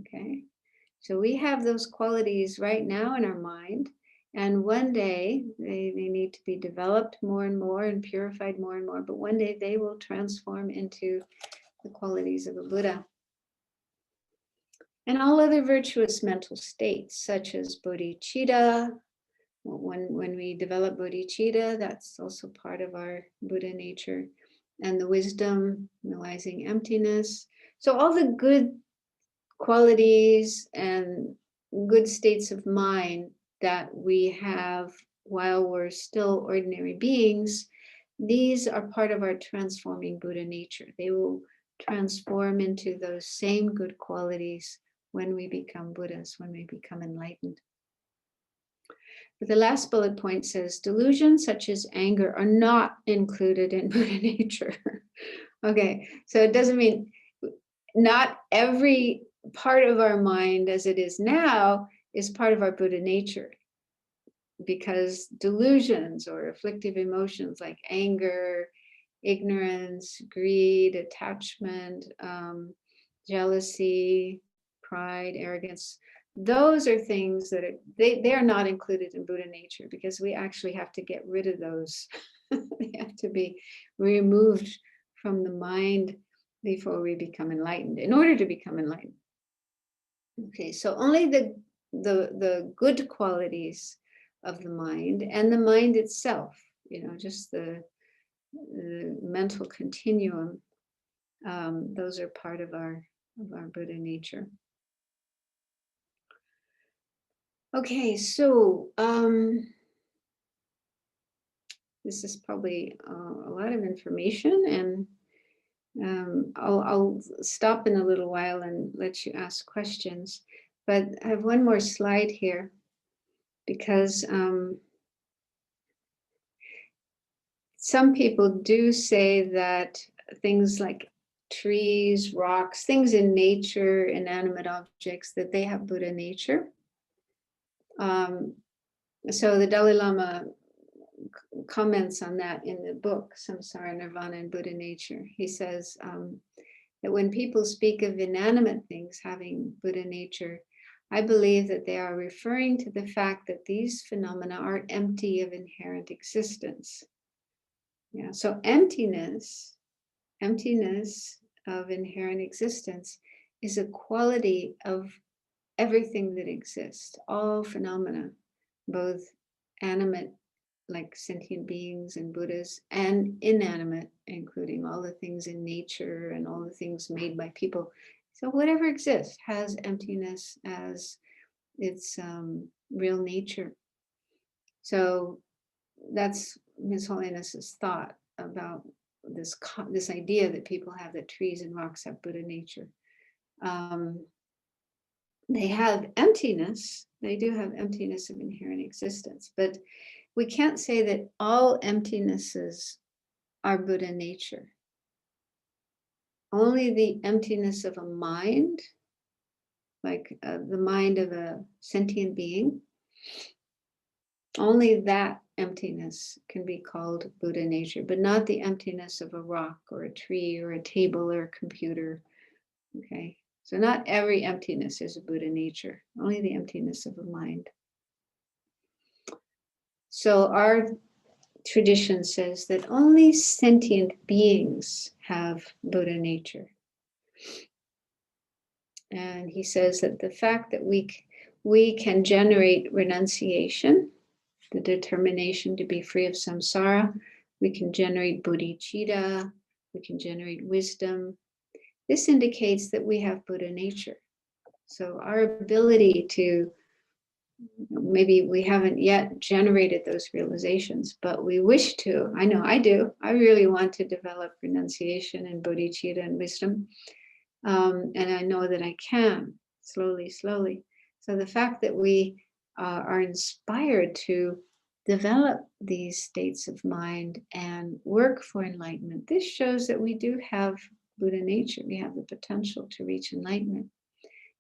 [SPEAKER 3] Okay. So we have those qualities right now in our mind, and one day they need to be developed more and more and purified more and more, but one day they will transform into the qualities of a Buddha. And all other virtuous mental states, such as bodhicitta. When we develop bodhicitta, that's also part of our Buddha nature. And the wisdom, realizing emptiness. So all the good qualities and good states of mind that we have while we're still ordinary beings, these are part of our transforming Buddha nature. They will transform into those same good qualities when we become Buddhas, when we become enlightened. But the last bullet point says delusions such as anger are not included in Buddha nature. Okay, so it doesn't mean not every part of our mind as it is now is part of our Buddha nature, because delusions or afflictive emotions like anger, ignorance, greed, attachment, jealousy, pride, arrogance, those are things that they are not included in Buddha nature, because we actually have to get rid of those. They have to be removed from the mind before we become enlightened, in order to become enlightened. Okay, so only the good qualities of the mind and the mind itself, just the mental continuum, those are part of our Buddha nature. Okay, so this is probably a lot of information, and I'll stop in a little while and let you ask questions. But I have one more slide here, because some people do say that things like trees, rocks, things in nature, inanimate objects, that they have Buddha nature. So the Dalai Lama comments on that in the book, Samsara, Nirvana, and Buddha Nature. He says that when people speak of inanimate things having Buddha nature, I believe that they are referring to the fact that these phenomena are empty of inherent existence. Yeah, so emptiness of inherent existence is a quality of everything that exists, all phenomena, both animate, like sentient beings and Buddhas, and inanimate, including all the things in nature and all the things made by people. So whatever exists has emptiness as its real nature. So that's His Holiness's thought about this idea that people have, that trees and rocks have Buddha nature. They have emptiness. They do have emptiness of inherent existence, but we can't say that all emptinesses are Buddha nature. Only the emptiness of a mind, like the mind of a sentient being, only that emptiness can be called Buddha nature, but not the emptiness of a rock or a tree or a table or a computer. Okay, so not every emptiness is a Buddha nature, only the emptiness of a mind. So our tradition says that only sentient beings have Buddha nature. And he says that the fact that we can generate renunciation, the determination to be free of samsara, we can generate bodhicitta, we can generate wisdom. This indicates that we have Buddha nature. So our ability to, maybe we haven't yet generated those realizations, but we wish to. I know I do. I really want to develop renunciation and bodhicitta and wisdom. And I know that I can, slowly. So the fact that we are inspired to develop these states of mind and work for enlightenment, this shows that we do have Buddha nature. We have the potential to reach enlightenment.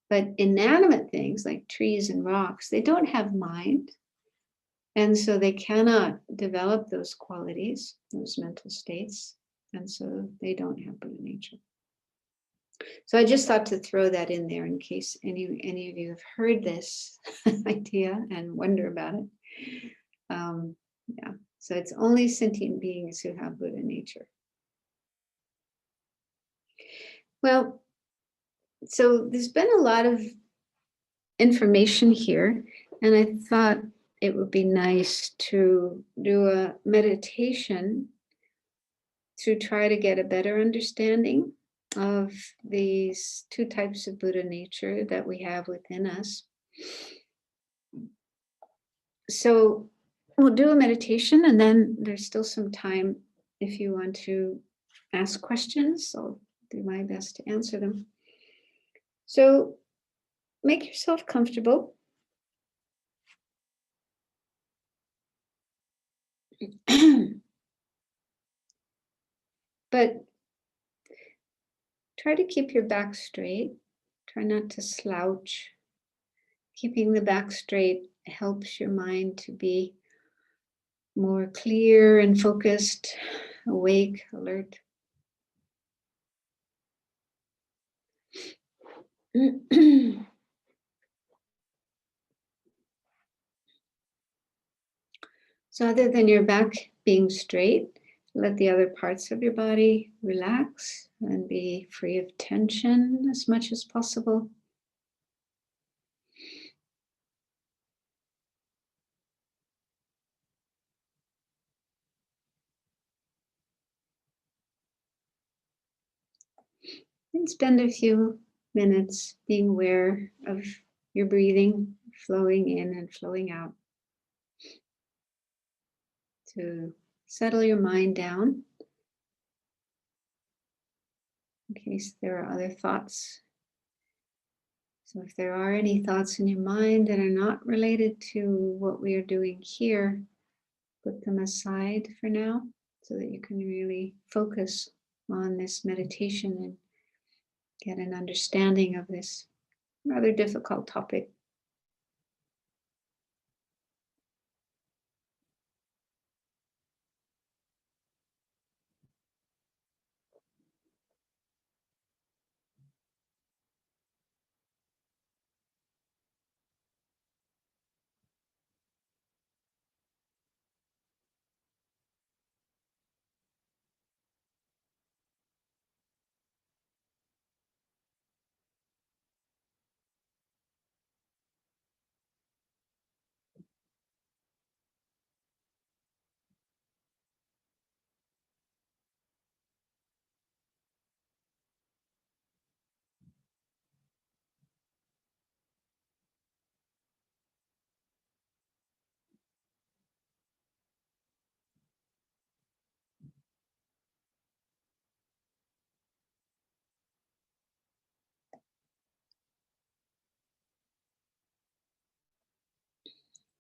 [SPEAKER 3] But inanimate things like trees and rocks, they don't have mind. And so they cannot develop those qualities, those mental states. And so they don't have Buddha nature. So I just thought to throw that in there in case any of you have heard this idea and wonder about it. Yeah, so it's only sentient beings who have Buddha nature. Well, So there's been a lot of information here, and I thought it would be nice to do a meditation to try to get a better understanding of these two types of Buddha nature that we have within us. So we'll do a meditation, and then there's still some time if you want to ask questions. I'll do my best to answer them. So make yourself comfortable. But try to keep your back straight. Try not to slouch. Keeping the back straight helps your mind to be more clear and focused, awake, alert. So other than your back being straight, let the other parts of your body relax and be free of tension as much as possible. And spend a few minutes being aware of your breathing, flowing in and flowing out, to settle your mind down in case there are other thoughts. So if there are any thoughts in your mind that are not related to what we are doing here, put them aside for now so that you can really focus on this meditation and get an understanding of this rather difficult topic.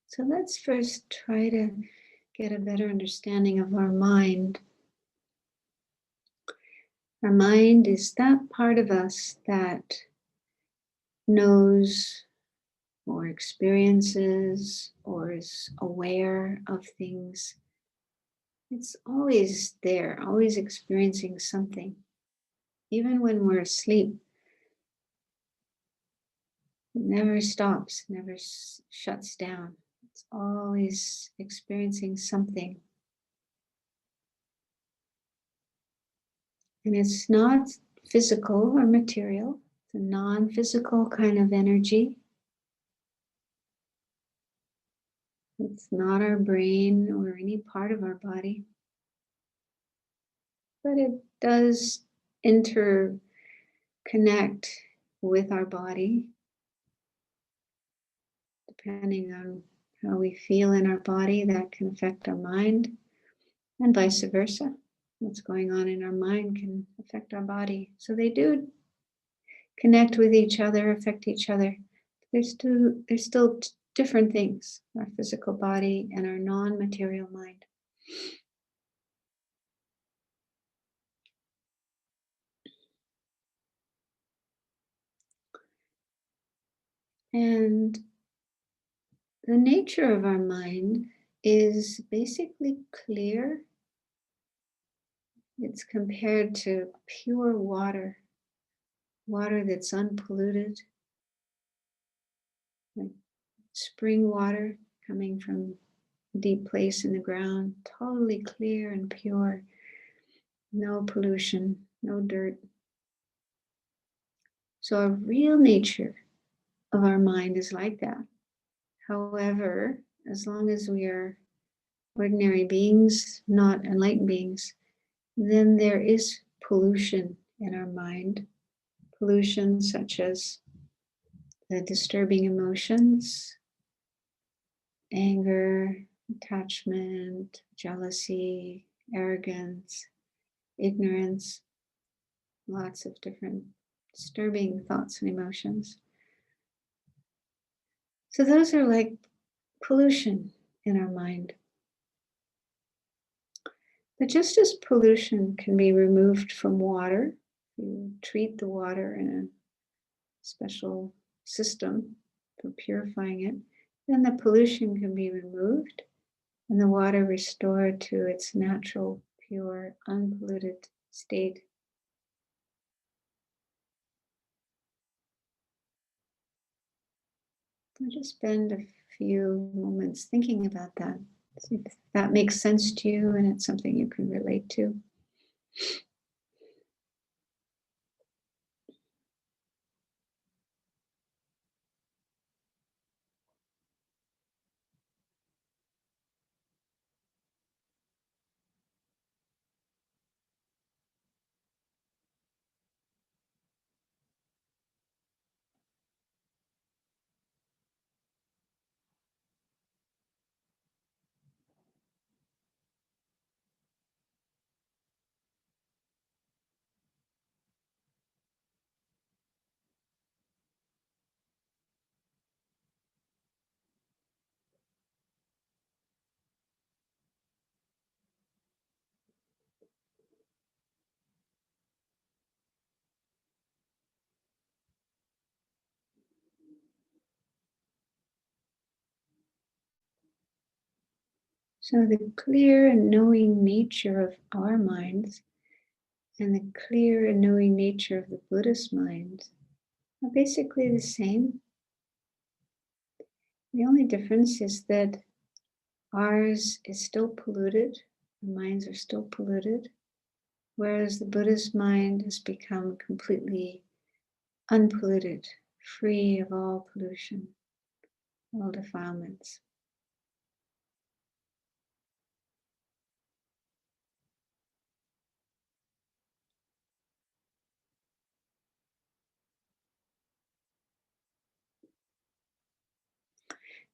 [SPEAKER 3] So let's first try to get a better understanding of our mind. Our mind is that part of us that knows or experiences or is aware of things. It's always there, always experiencing something. Even when we're asleep, it never stops, never shuts down. It's always experiencing something. And it's not physical or material, it's a non-physical kind of energy. It's not our brain or any part of our body, but it does interconnect with our body, depending on how we feel in our body. That can affect our mind, and vice versa. What's going on in our mind can affect our body. So they do connect with each other, affect each other. There's still different things, our physical body and our non-material mind. And the nature of our mind is basically clear. It's compared to pure water, water that's unpolluted, like spring water coming from a deep place in the ground, totally clear and pure, no pollution, no dirt. So our real nature of our mind is like that. However, as long as we are ordinary beings, not enlightened beings, then there is pollution in our mind. Pollution such as the disturbing emotions, anger, attachment, jealousy, arrogance, ignorance, lots of different disturbing thoughts and emotions. So those are like pollution in our mind. But just as pollution can be removed from water, you treat the water in a special system for purifying it, then the pollution can be removed and the water restored to its natural, pure, unpolluted state. So just spend a few moments thinking about that. See if that makes sense to you and it's something you can relate to. So the clear and knowing nature of our minds and the clear and knowing nature of the Buddhist mind are basically the same. The only difference is that ours is still polluted, our minds are still polluted, whereas the Buddhist mind has become completely unpolluted, free of all pollution, all defilements.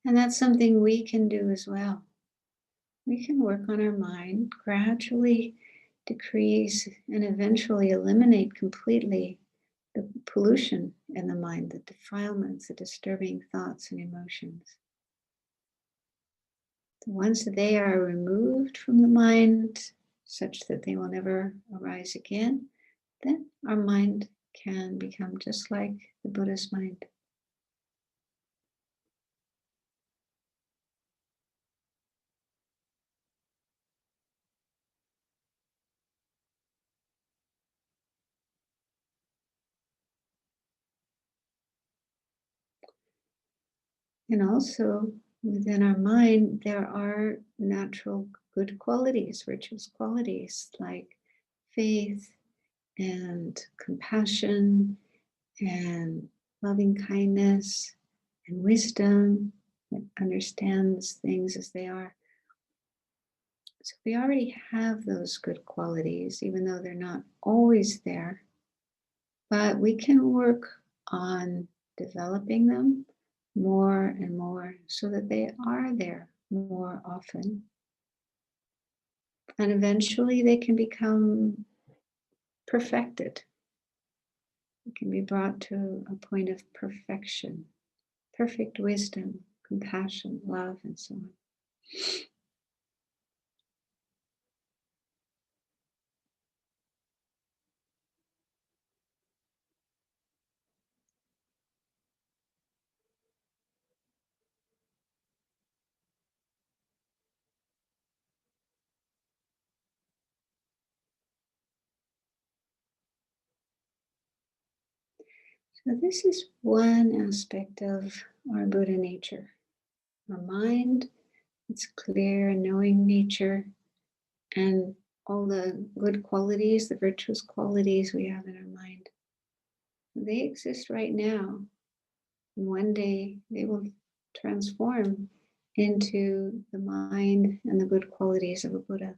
[SPEAKER 3] And that's something we can do as well. We can work on our mind, gradually decrease and eventually eliminate completely the pollution in the mind, the defilements, the disturbing thoughts and emotions. Once they are removed from the mind, such that they will never arise again, then our mind can become just like the Buddha's mind. And also within our mind, there are natural good qualities, virtuous qualities like faith and compassion and loving kindness and wisdom that understands things as they are. So we already have those good qualities, even though they're not always there, but we can work on developing them more and more so that they are there more often. And eventually they can become perfected. It can be brought to a point of perfection, perfect wisdom, compassion, love, and so on. So this is one aspect of our Buddha nature. Our mind, its clear and knowing nature, and all the good qualities, the virtuous qualities we have in our mind. They exist right now. And one day they will transform into the mind and the good qualities of a Buddha.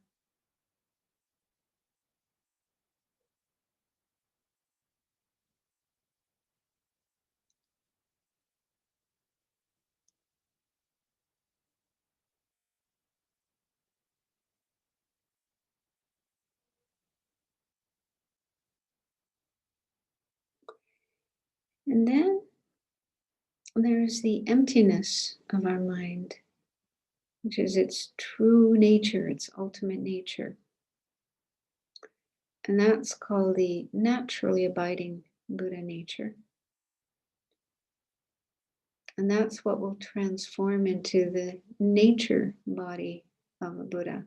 [SPEAKER 3] And then there's the emptiness of our mind, which is its true nature, its ultimate nature. And that's called the naturally abiding Buddha nature. And that's what will transform into the nature body of a Buddha,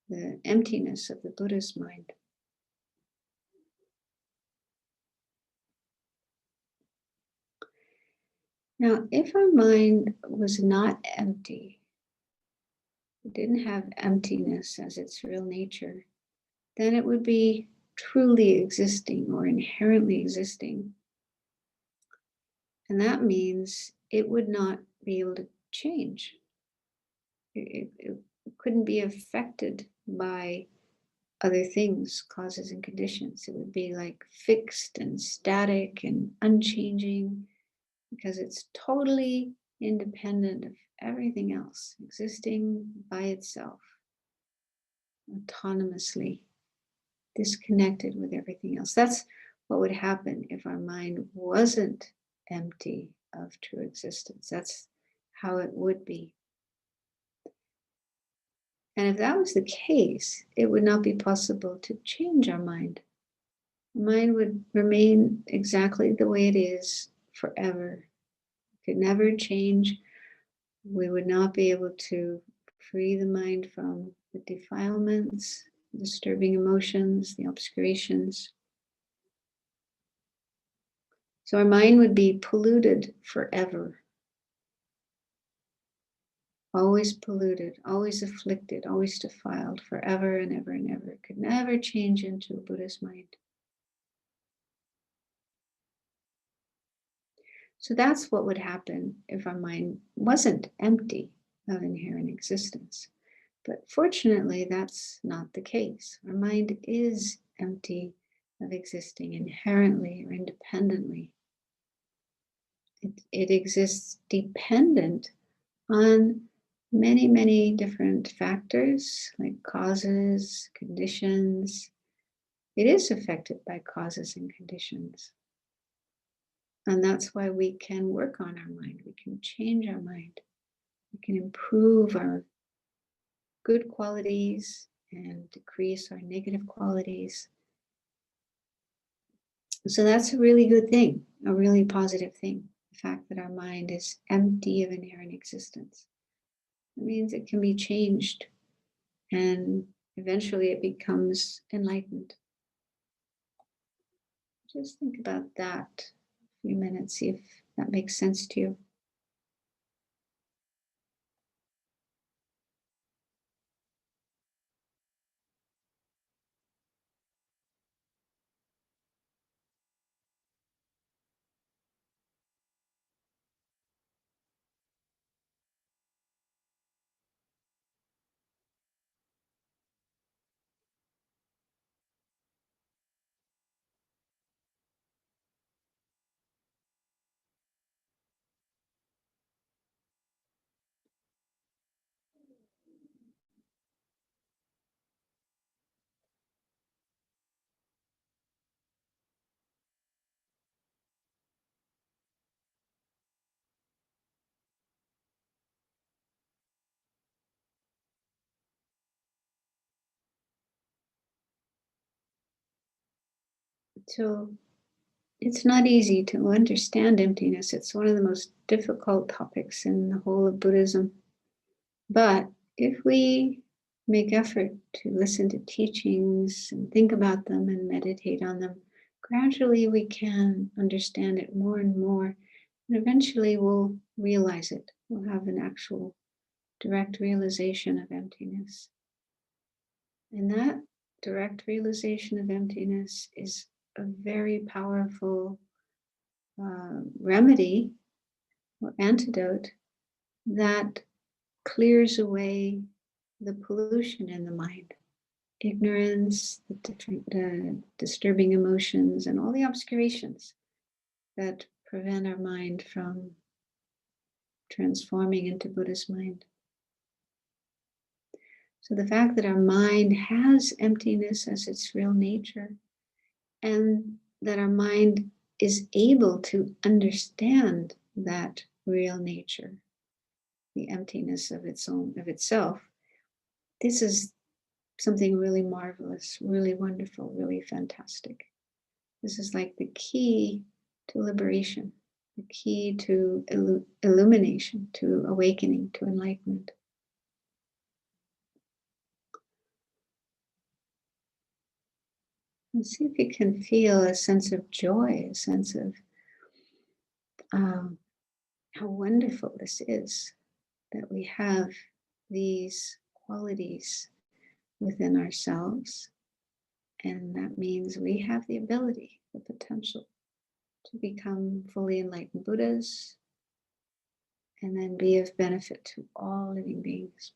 [SPEAKER 3] the emptiness of the Buddha's mind. Now, if our mind was not empty, it didn't have emptiness as its real nature, then it would be truly existing or inherently existing. And that means it would not be able to change. It couldn't be affected by other things, causes and conditions. It would be like fixed and static and unchanging because it's totally independent of everything else, existing by itself, autonomously, disconnected with everything else. That's what would happen if our mind wasn't empty of true existence. That's how it would be. And if that was the case, it would not be possible to change our mind. The mind would remain exactly the way it is forever. It could never change. We would not be able to free the mind from the defilements, disturbing emotions, the obscurations. So our mind would be polluted forever. Always polluted, always afflicted, always defiled, forever and ever and ever. It could never change into a Buddha's mind. So that's what would happen if our mind wasn't empty of inherent existence. But fortunately, that's not the case. Our mind is empty of existing inherently or independently. It exists dependent on many, many different factors like causes, conditions. It is affected by causes and conditions. And that's why we can work on our mind. We can change our mind. We can improve our good qualities and decrease our negative qualities. So that's a really good thing, a really positive thing. The fact that our mind is empty of inherent existence. It means it can be changed and eventually it becomes enlightened. Just think about that for a few minutes, see if that makes sense to you. So it's not easy to understand emptiness. It's one of the most difficult topics in the whole of Buddhism. But if we make effort to listen to teachings and think about them and meditate on them, gradually we can understand it more and more. And eventually we'll realize it. We'll have an actual direct realization of emptiness. And that direct realization of emptiness is a very powerful remedy or antidote that clears away the pollution in the mind, ignorance, the disturbing emotions, and all the obscurations that prevent our mind from transforming into Buddha's mind. So the fact that our mind has emptiness as its real nature, and that our mind is able to understand that real nature, the emptiness of itself, this is something really marvelous, really wonderful, really fantastic. This is like the key to liberation, the key to illumination, to awakening, to enlightenment. And see if you can feel a sense of joy, a sense of how wonderful this is that we have these qualities within ourselves. And that means we have the ability, the potential to become fully enlightened Buddhas and then be of benefit to all living beings.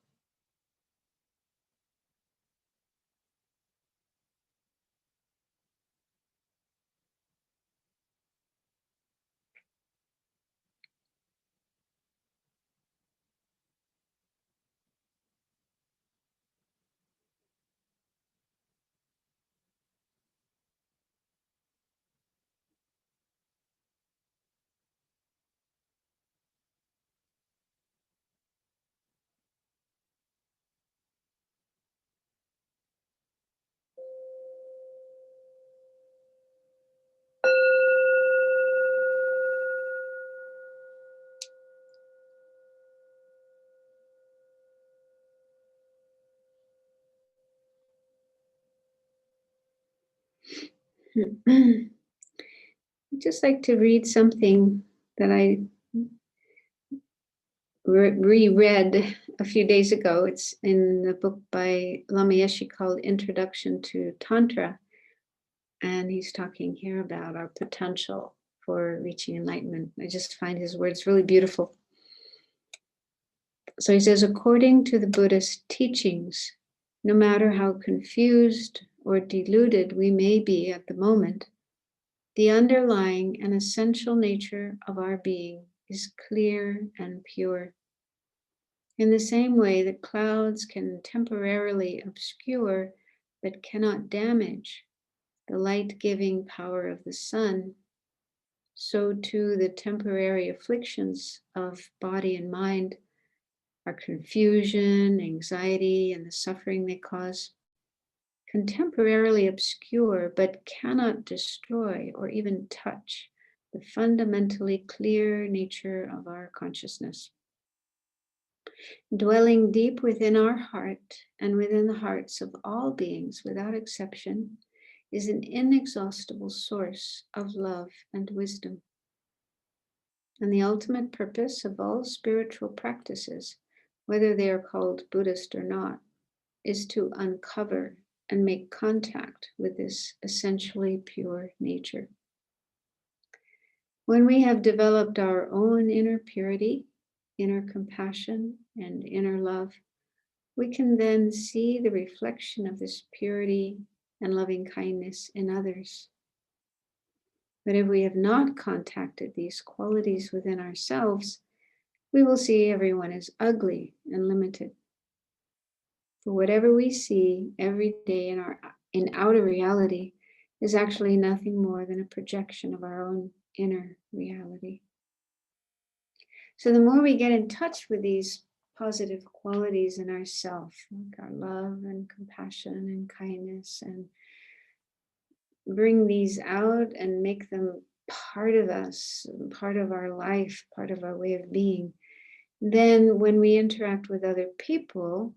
[SPEAKER 3] I'd just like to read something that I reread a few days ago. It's in the book by Lama Yeshe called Introduction to Tantra. And he's talking here about our potential for reaching enlightenment. I just find his words really beautiful. So he says, according to the Buddhist teachings, no matter how confused or deluded we may be at the moment, the underlying and essential nature of our being is clear and pure. In the same way that clouds can temporarily obscure but cannot damage the light-giving power of the sun, so too the temporary afflictions of body and mind, our confusion, anxiety, and the suffering they cause, can temporarily obscure but cannot destroy or even touch the fundamentally clear nature of our consciousness. Dwelling deep within our heart and within the hearts of all beings without exception is an inexhaustible source of love and wisdom. And the ultimate purpose of all spiritual practices, whether they are called Buddhist or not, is to uncover and make contact with this essentially pure nature. When we have developed our own inner purity, inner compassion, and inner love, we can then see the reflection of this purity and loving kindness in others. But if we have not contacted these qualities within ourselves, we will see everyone as ugly and limited. For whatever we see every day in outer reality is actually nothing more than a projection of our own inner reality. So the more we get in touch with these positive qualities in ourself, like our love and compassion and kindness, and bring these out and make them part of us, part of our life, part of our way of being, then when we interact with other people,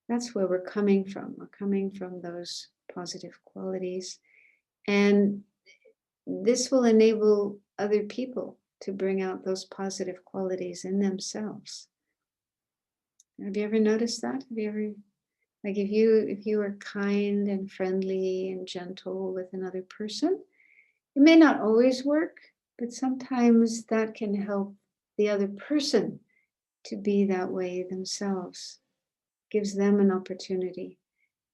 [SPEAKER 3] that's where we're coming from. We're coming from those positive qualities. And this will enable other people to bring out those positive qualities in themselves. Have you ever noticed that? Have you ever, like if you are kind and friendly and gentle with another person, It may not always work, but sometimes that can help the other person to be that way themselves. Gives them an opportunity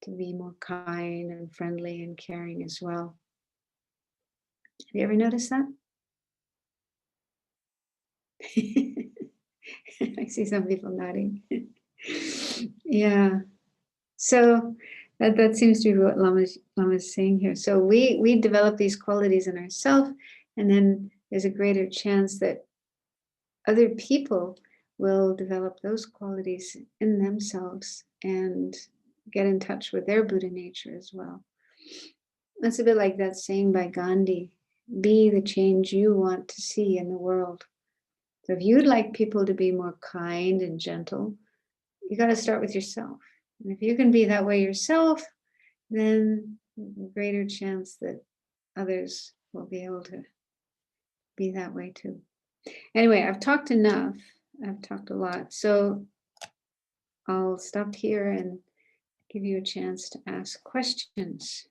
[SPEAKER 3] to be more kind and friendly and caring as well. Have you ever noticed that? I see some people nodding. Yeah. So that seems to be what Lama's saying here. So we develop these qualities in ourselves, and then there's a greater chance that other people will develop those qualities in themselves and get in touch with their Buddha nature as well. That's a bit like that saying by Gandhi, be the change you want to see in the world. So if you'd like people to be more kind and gentle, you got to start with yourself. And if you can be that way yourself, then greater chance that others will be able to be that way too. Anyway, I've talked enough. I've talked a lot. So I'll stop here and give you a chance to ask questions.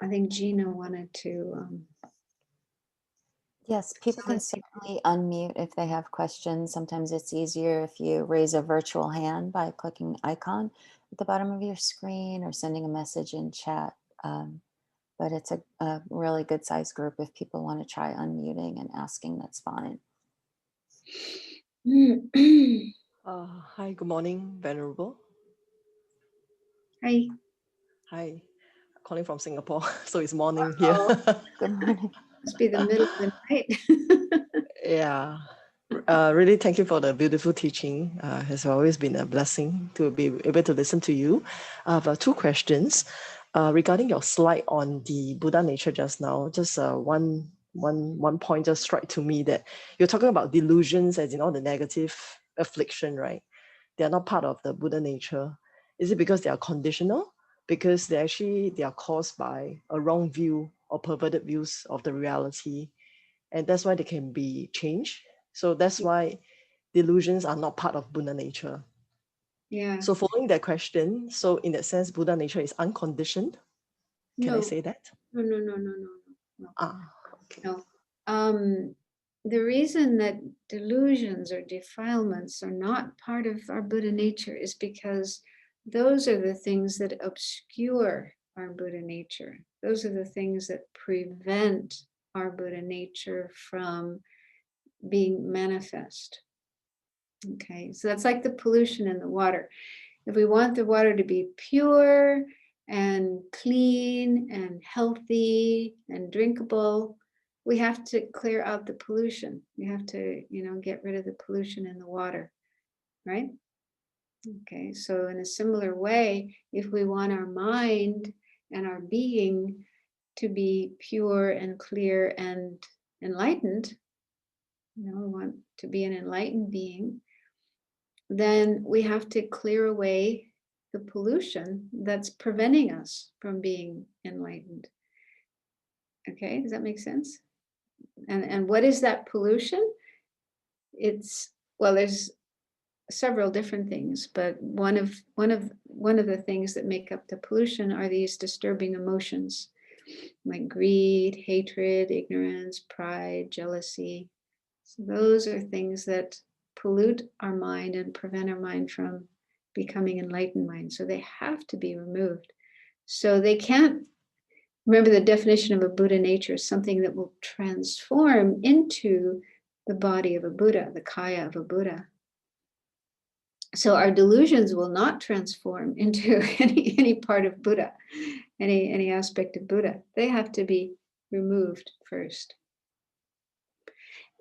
[SPEAKER 3] I think Gina wanted to.
[SPEAKER 1] Yes, people can certainly unmute if they have questions. Sometimes it's easier if you raise a virtual hand by clicking icon at the bottom of your screen or sending a message in chat. But it's a really good sized group. If people want to try unmuting and asking, that's fine.
[SPEAKER 4] Hi, good morning, Venerable.
[SPEAKER 3] Hi.
[SPEAKER 4] Hi, calling from Singapore, so it's morning here.
[SPEAKER 1] Good morning.
[SPEAKER 3] Must be the middle of the night.
[SPEAKER 4] Yeah, really thank you for the beautiful teaching. It's always been a blessing to be able to listen to you. I have two questions regarding your slide on the Buddha nature just now. Just one point just struck to me that you're talking about delusions as in all the negative affliction, right? They are not part of the Buddha nature. Is it because they are conditional? Because they are caused by a wrong view or perverted views of the reality, and that's why they can be changed. So that's why delusions are not part of Buddha nature.
[SPEAKER 3] Yeah.
[SPEAKER 4] So following that question, so in that sense, Buddha nature is unconditioned. Can I say that?
[SPEAKER 3] No.
[SPEAKER 4] Okay.
[SPEAKER 3] No. The reason that delusions or defilements are not part of our Buddha nature is because those are the things that obscure our Buddha nature. Those are the things that prevent our Buddha nature from being manifest. Okay, so that's like the pollution in the water. If we want the water to be pure and clean and healthy and drinkable, we have to clear out the pollution. We have to, get rid of the pollution in the water, right? Okay, so in a similar way, if we want our mind and our being to be pure and clear and enlightened, we want to be an enlightened being, then we have to clear away the pollution that's preventing us from being enlightened. Okay, does that make sense? And what is that pollution? There's several different things, but one of the things that make up the pollution are these disturbing emotions like greed, hatred, ignorance, pride, jealousy. So those are things that pollute our mind and prevent our mind from becoming enlightened mind. So they have to be removed. So they can't, remember the definition of a Buddha nature is something that will transform into the body of a Buddha, the kaya of a Buddha. So our delusions will not transform into any part of Buddha, any aspect of Buddha. They have to be removed first.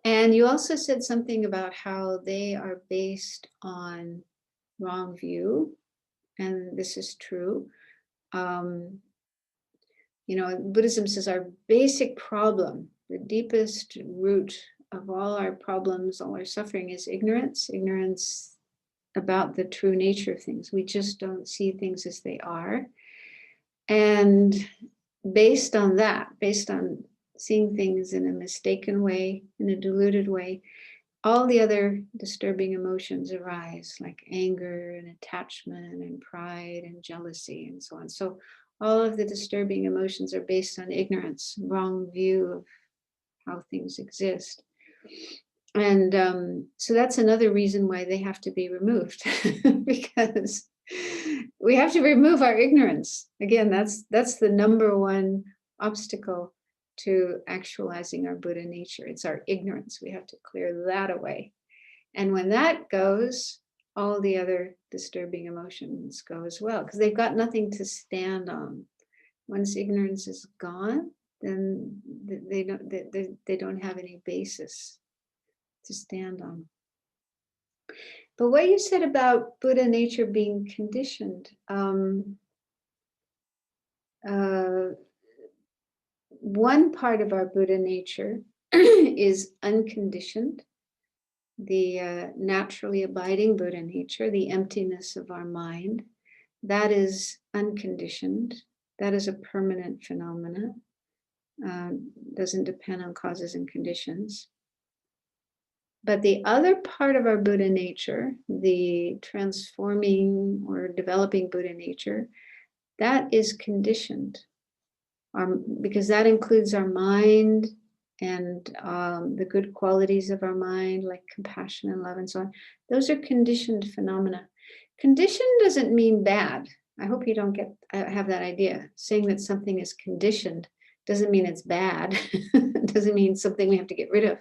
[SPEAKER 3] And you also said something about how they are based on wrong view, and this is true. Buddhism says our basic problem, the deepest root of all our problems, all our suffering is ignorance about the true nature of things. We just don't see things as they are. And based on that, based on seeing things in a mistaken way, in a deluded way, all the other disturbing emotions arise, like anger and attachment and pride and jealousy and so on. So All of the disturbing emotions are based on ignorance, wrong view of how things exist. And so that's another reason why they have to be removed, because we have to remove our ignorance. Again, that's the number one obstacle to actualizing our Buddha nature. It's our ignorance. We have to clear that away. And when that goes, all the other disturbing emotions go as well, because they've got nothing to stand on. Once ignorance is gone, then they don't have any basis to stand on. But what you said about Buddha nature being conditioned, one part of our Buddha nature is unconditioned, the naturally abiding Buddha nature, the emptiness of our mind. That is unconditioned. That is a permanent phenomena. Doesn't depend on causes and conditions. But the other part of our Buddha nature, the transforming or developing Buddha nature, that is conditioned, because that includes our mind and the good qualities of our mind, like compassion and love and so on. Those are conditioned phenomena. Condition doesn't mean bad. I hope you don't have that idea. Saying that something is conditioned doesn't mean it's bad. It doesn't mean something we have to get rid of.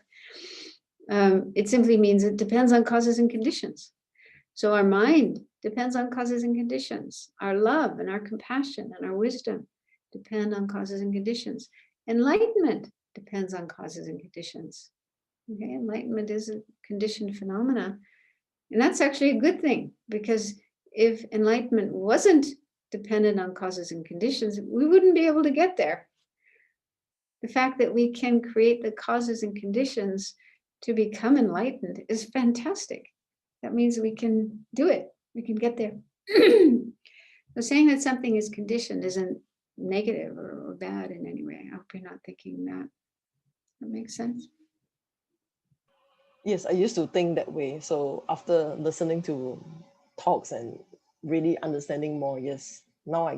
[SPEAKER 3] It simply means it depends on causes and conditions. So our mind depends on causes and conditions. Our love and our compassion and our wisdom depend on causes and conditions. Enlightenment depends on causes and conditions. Okay, enlightenment is a conditioned phenomena. And that's actually a good thing, because if enlightenment wasn't dependent on causes and conditions, we wouldn't be able to get there. The fact that we can create the causes and conditions to become enlightened is fantastic. That means we can do it. We can get there. So saying that something is conditioned isn't negative or bad in any way. I hope you're not thinking that. That makes sense?
[SPEAKER 4] Yes, I used to think that way. So after listening to talks and really understanding more, yes, now I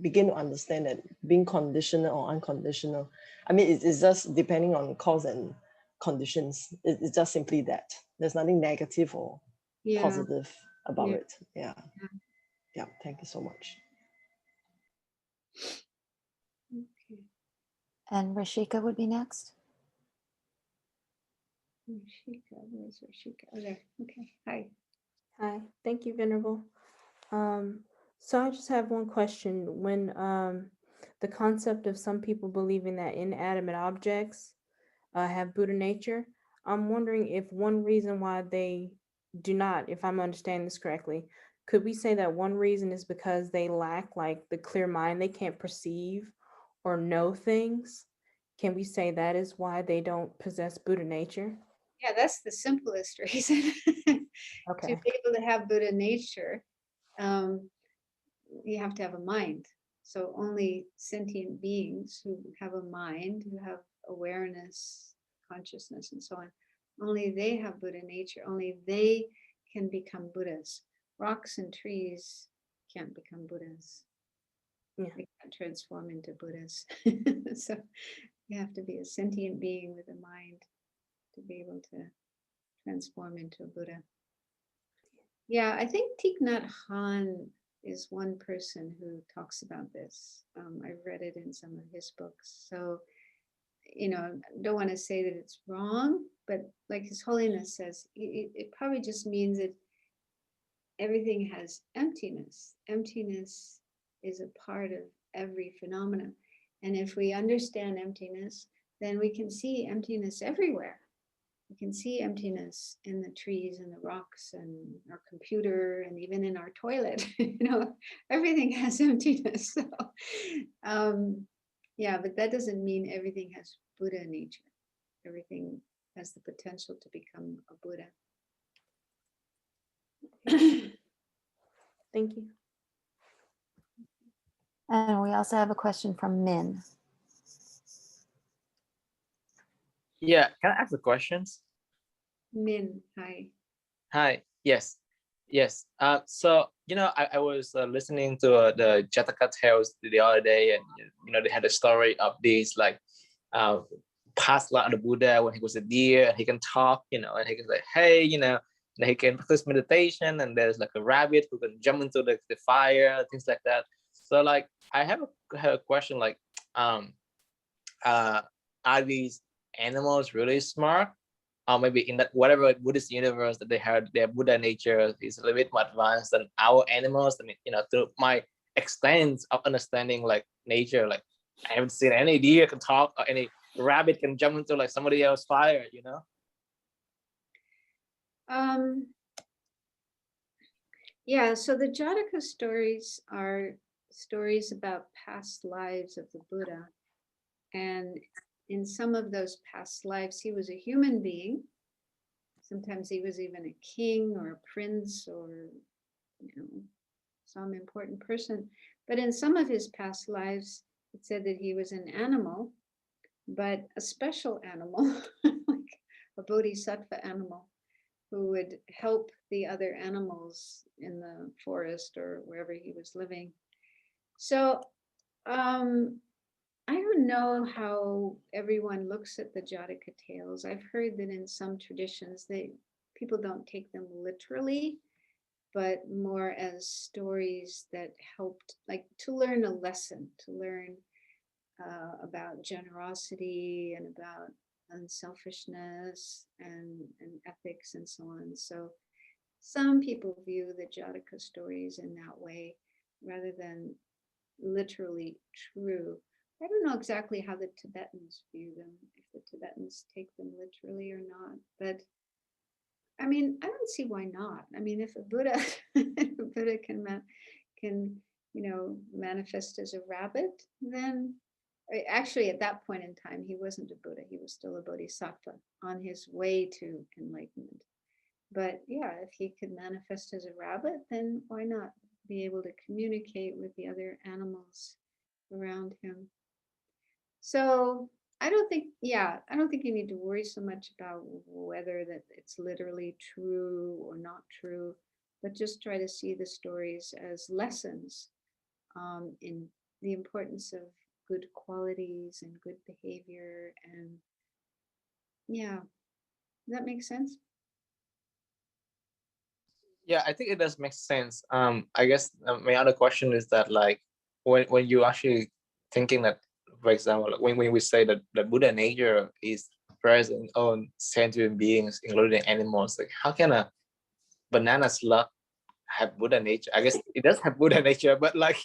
[SPEAKER 4] begin to understand that being conditional or unconditional, I mean, it's just depending on cause and conditions. It's just simply that. There's nothing negative or positive about it. Yeah. Yeah. Thank you so much.
[SPEAKER 3] Okay.
[SPEAKER 1] And Rashika would be next.
[SPEAKER 3] Rashika, where's Rashika? Oh, there. Okay. Hi.
[SPEAKER 5] Hi. Thank you, Venerable. So I just have one question. When the concept of some people believing that inanimate objects have Buddha nature, I'm wondering if one reason why they do not, if I'm understanding this correctly, could we say that one reason is because they lack like the clear mind, they can't perceive or know things? Can we say that is why they don't possess Buddha nature?
[SPEAKER 3] Yeah, that's the simplest reason.
[SPEAKER 5] Okay.
[SPEAKER 3] To be able to have Buddha nature, you have to have a mind. So only sentient beings who have a mind, who have awareness, consciousness, and so on, only they have Buddha nature. Only they can become Buddhas. Rocks and trees can't become Buddhas.
[SPEAKER 5] Yeah.
[SPEAKER 3] They can't transform into Buddhas. So you have to be a sentient being with a mind to be able to transform into a Buddha. Yeah, I think Thich Nhat Hanh is one person who talks about this. I've read it in some of his books. So, I don't want to say that it's wrong, but like His Holiness says, it probably just means that everything has emptiness. Emptiness is a part of every phenomenon. And if we understand emptiness, then we can see emptiness everywhere. We can see emptiness in the trees and the rocks and our computer and even in our toilet. Everything has emptiness. So, yeah, but that doesn't mean everything has Buddha nature. Everything has the potential to become a Buddha.
[SPEAKER 5] Thank you.
[SPEAKER 1] And we also have a question from Min.
[SPEAKER 6] Yeah, can I ask the questions?
[SPEAKER 3] Min, hi.
[SPEAKER 6] Hi. Yes. So I was listening to the Jataka tales the other day, and they had a story of this like uh, past life of the Buddha when he was a deer, and he can talk, and he can say, hey, and he can practice meditation, and there's like a rabbit who can jump into the fire, things like that. So like I have a question like, uh, are these animals really smart? Or maybe in that whatever Buddhist universe that they have, their Buddha nature is a little bit more advanced than our animals. I mean, through my extent of understanding like nature, like I haven't seen any deer can talk or any rabbit can jump into like somebody else's fire.
[SPEAKER 3] Yeah, so the Jataka stories are stories about past lives of the Buddha. And in some of those past lives, he was a human being. Sometimes he was even a king or a prince or some important person. But in some of his past lives, it said that he was an animal, but a special animal, like a bodhisattva animal, who would help the other animals in the forest or wherever he was living. So I don't know how everyone looks at the Jataka tales. I've heard that in some traditions, people don't take them literally, but more as stories that helped, like to learn a lesson, to learn about generosity and about unselfishness and ethics and so on. So some people view the Jataka stories in that way rather than literally true. I don't know exactly how the Tibetans view them, if the Tibetans take them literally or not. But I mean, I don't see why not. I mean, if a Buddha, if a Buddha can manifest as a rabbit, then actually at that point in time he wasn't a Buddha. He was still a bodhisattva on his way to enlightenment. But yeah, if he could manifest as a rabbit, then why not be able to communicate with the other animals around him? So I don't think you need to worry so much about whether that it's literally true or not true, but just try to see the stories as lessons in the importance of good qualities and good behavior. And yeah, does that make sense?
[SPEAKER 6] Yeah, I think it does make sense. I guess my other question is that like when you actually thinking that, for example, like, when we say that the Buddha nature is present on sentient beings, including animals, like how can a banana slug have Buddha nature? I guess it does have Buddha nature, but like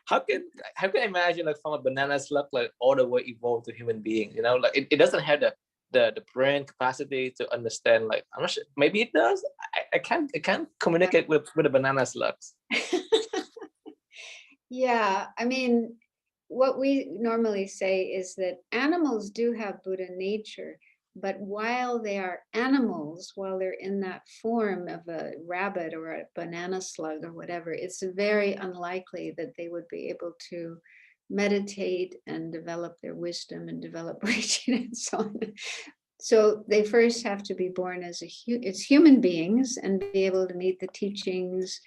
[SPEAKER 6] how can I imagine like from a banana slug like all the way evolved to human being? Like it doesn't have the brain capacity to understand. Like I'm not sure, maybe it does. I can't communicate with the banana slugs.
[SPEAKER 3] Yeah, I mean, what we normally say is that animals do have Buddha nature, but while they are animals, while they're in that form of a rabbit or a banana slug or whatever, it's very unlikely that they would be able to meditate and develop their wisdom and develop reaching and so on. So they first have to be born as human beings and be able to meet the teachings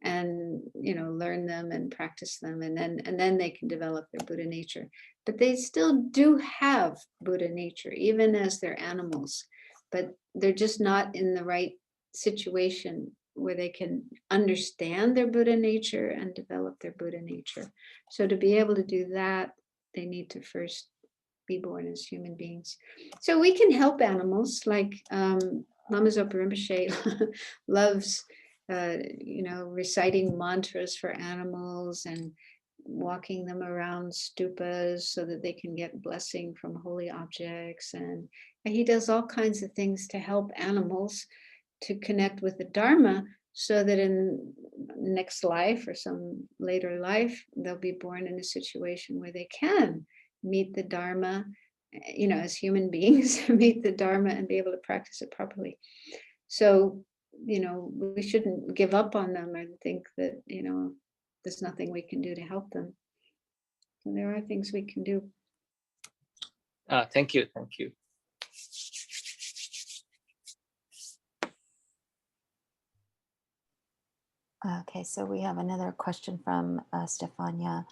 [SPEAKER 3] and learn them and practice them, and then they can develop their Buddha nature. But they still do have Buddha nature even as they're animals, but they're just not in the right situation where they can understand their Buddha nature and develop their Buddha nature. So to be able to do that, they need to first be born as human beings. So we can help animals, like Lama Zopa Rinpoche loves reciting mantras for animals and walking them around stupas so that they can get blessing from holy objects. And he does all kinds of things to help animals to connect with the Dharma, so that in next life or some later life, they'll be born in a situation where they can meet the Dharma, as human beings, meet the Dharma and be able to practice it properly. So, we shouldn't give up on them and think that, there's nothing we can do to help them. So there are things we can do.
[SPEAKER 6] Thank you.
[SPEAKER 1] Okay, so we have another question from Stefania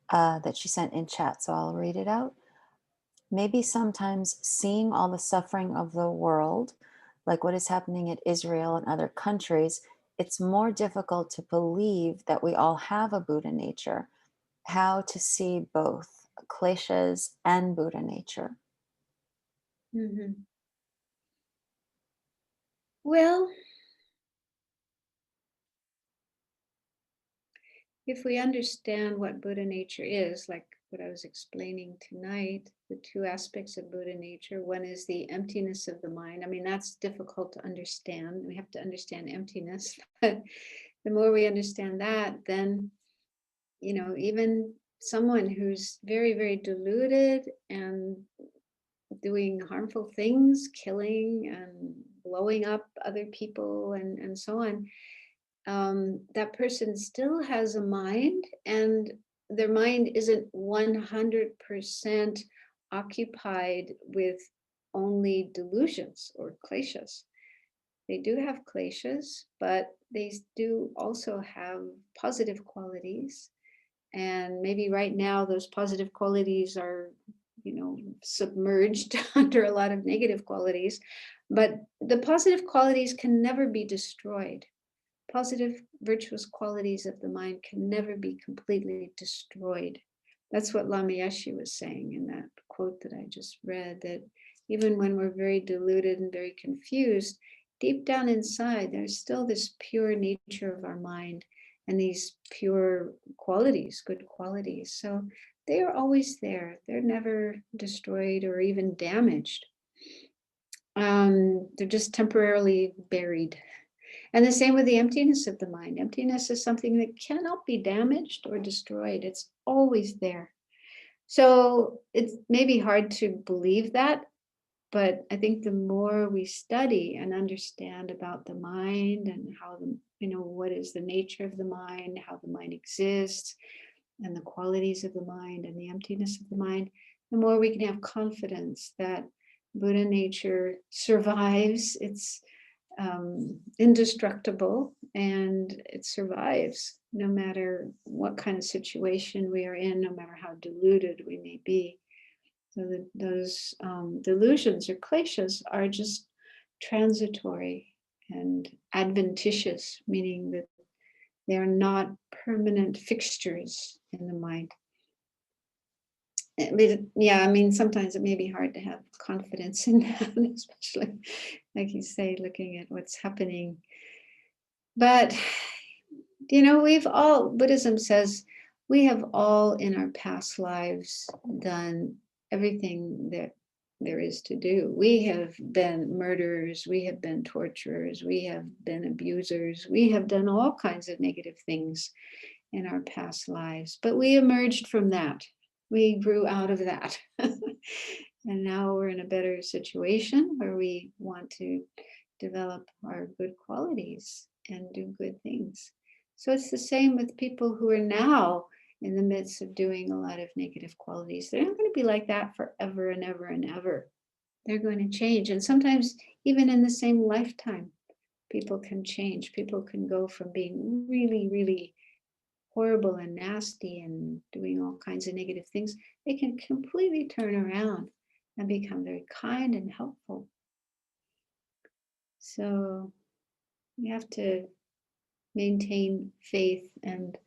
[SPEAKER 1] that she sent in chat, so I'll read it out. Maybe sometimes seeing all the suffering of the world, like what is happening in Israel and other countries, it's more difficult to believe that we all have a Buddha nature. How to see both kleshas and Buddha nature?
[SPEAKER 3] Mhm. Well, if we understand what Buddha nature is, like what I was explaining tonight, the two aspects of Buddha nature, one is the emptiness of the mind. I mean, that's difficult to understand. We have to understand emptiness. But the more we understand that, then, you know, even someone who's very, very deluded and doing harmful things, killing and blowing up other people and so on, that person still has a mind, and their mind isn't 100% occupied with only delusions or kleshas. They do have kleshas, but they do also have positive qualities. And maybe right now those positive qualities are, you know, submerged under a lot of negative qualities, but the positive qualities can never be destroyed. Positive, virtuous qualities of the mind can never be completely destroyed. That's what Lama Yeshe was saying in that quote that I just read, that even when we're very deluded and very confused, deep down inside, there's still this pure nature of our mind and these pure qualities, good qualities. So they are always there. They're never destroyed or even damaged. They're just temporarily buried. And the same with the emptiness of the mind. Emptiness is something that cannot be damaged or destroyed. It's always there. So it's maybe hard to believe that, but I think the more we study and understand about the mind and how the, you know, what is the nature of the mind, how the mind exists, and the qualities of the mind and the emptiness of the mind, the more we can have confidence that Buddha nature survives. It's indestructible, and it survives no matter what kind of situation we are in, no matter how deluded we may be. So those delusions or kleshas are just transitory and adventitious, meaning that they are not permanent fixtures in the mind. Yeah, I mean, sometimes it may be hard to have confidence in that, especially, like you say, looking at what's happening. But, you know, Buddhism says we have all in our past lives done everything that there is to do. We have been murderers, we have been torturers, we have been abusers, we have done all kinds of negative things in our past lives, but we emerged from that. We grew out of that. And now we're in a better situation where we want to develop our good qualities and do good things. So it's the same with people who are now in the midst of doing a lot of negative qualities. They're not going to be like that forever and ever and ever. They're going to change. And sometimes even in the same lifetime, people can change. People can go from being really, really horrible and nasty and doing all kinds of negative things. They can completely turn around and become very kind and helpful. So we have to maintain faith and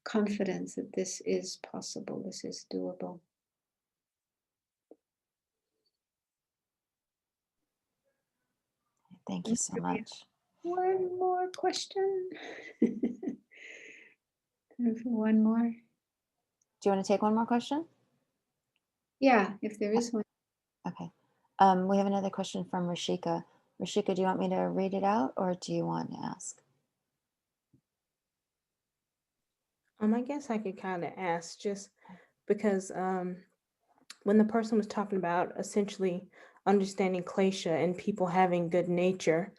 [SPEAKER 3] confidence that this is possible, this is doable.
[SPEAKER 1] Thank you so much.
[SPEAKER 3] One more question. One more.
[SPEAKER 1] Do you want to take one more question?
[SPEAKER 3] Yeah, if there is one.
[SPEAKER 1] Okay. We have another question from Rashika. Rashika, do you want me to read it out or do you want to ask?
[SPEAKER 5] I guess I could kind of ask just because when the person was talking about essentially understanding klesha and people having good nature,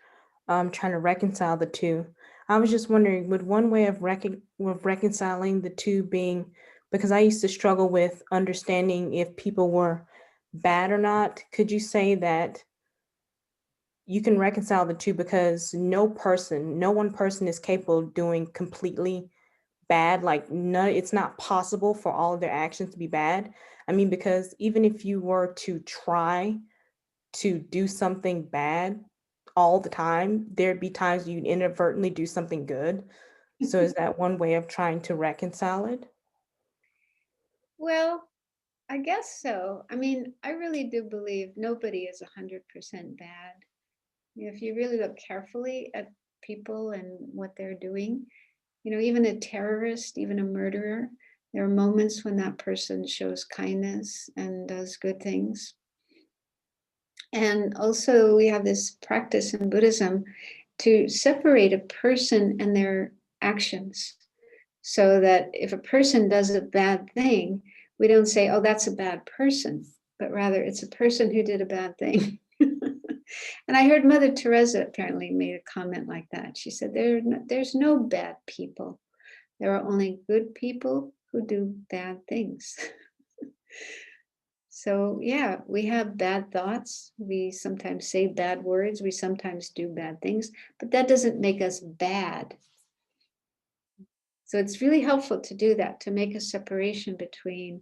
[SPEAKER 5] trying to reconcile the two, I was just wondering, would one way of reconciling the two being, because I used to struggle with understanding if people were bad or not, could you say that you can reconcile the two, because no one person is capable of doing completely bad. Like, no, it's not possible for all of their actions to be bad. I mean, because even if you were to try to do something bad all the time, there'd be times you'd inadvertently do something good. So is that one way of trying to reconcile it?
[SPEAKER 3] Well, I guess so. I mean, I really do believe nobody is 100% bad. If you really look carefully at people and what they're doing, even a terrorist, even a murderer, there are moments when that person shows kindness and does good things. And also, we have this practice in Buddhism to separate a person and their actions, so that if a person does a bad thing, we don't say, oh, that's a bad person, but rather it's a person who did a bad thing. And I heard Mother Teresa apparently made a comment like that. She said, there's no bad people. There are only good people who do bad things. So yeah, we have bad thoughts. We sometimes say bad words. We sometimes do bad things, but that doesn't make us bad. So it's really helpful to do that, to make a separation between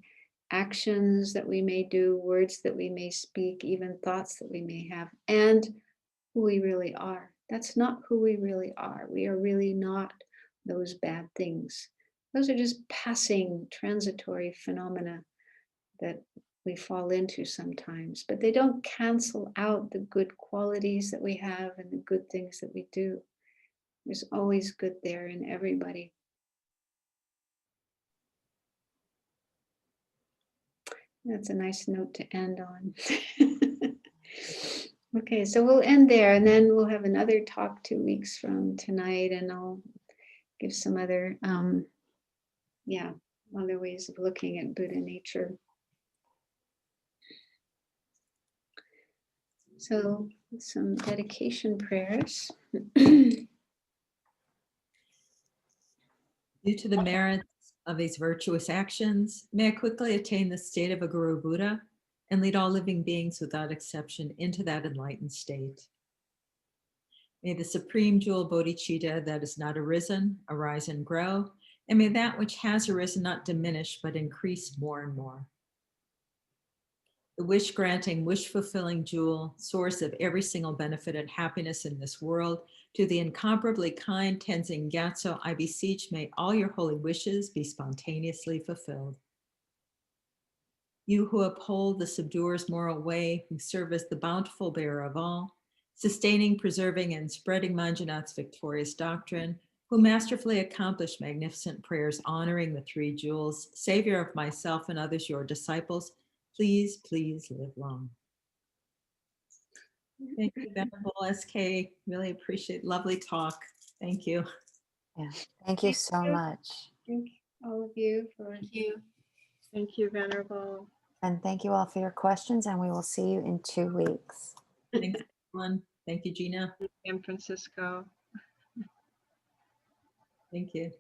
[SPEAKER 3] actions that we may do, words that we may speak, even thoughts that we may have, and who we really are. That's not who we really are. We are really not those bad things. Those are just passing, transitory phenomena that we fall into sometimes, but they don't cancel out the good qualities that we have and the good things that we do. There's always good there in everybody. That's a nice note to end on. Okay, so we'll end there, and then we'll have another talk 2 weeks from tonight, and I'll give some other, other ways of looking at Buddha nature. So some dedication prayers.
[SPEAKER 2] Due to the merits of these virtuous actions, may I quickly attain the state of a Guru Buddha and lead all living beings without exception into that enlightened state. May the supreme jewel bodhicitta that is not arisen arise and grow, and may that which has arisen not diminish but increase more and more. The wish-granting, wish-fulfilling jewel, source of every single benefit and happiness in this world, to the incomparably kind Tenzin Gyatso, I beseech, may all your holy wishes be spontaneously fulfilled. You who uphold the subduer's moral way, who serve as the bountiful bearer of all, sustaining, preserving, and spreading Manjunat's victorious doctrine, who masterfully accomplish magnificent prayers honoring the three jewels, savior of myself and others, your disciples, please, please live long. Thank you, Venerable SK. Really appreciate lovely talk. Thank you.
[SPEAKER 1] Yeah, thank you so much.
[SPEAKER 3] Thank all of you for.
[SPEAKER 7] Thank you. Thank you, Venerable.
[SPEAKER 1] And thank you all for your questions, and we will see you in 2 weeks.
[SPEAKER 2] Thanks, everyone. Thank you, Gina.
[SPEAKER 7] San Francisco.
[SPEAKER 2] Thank you.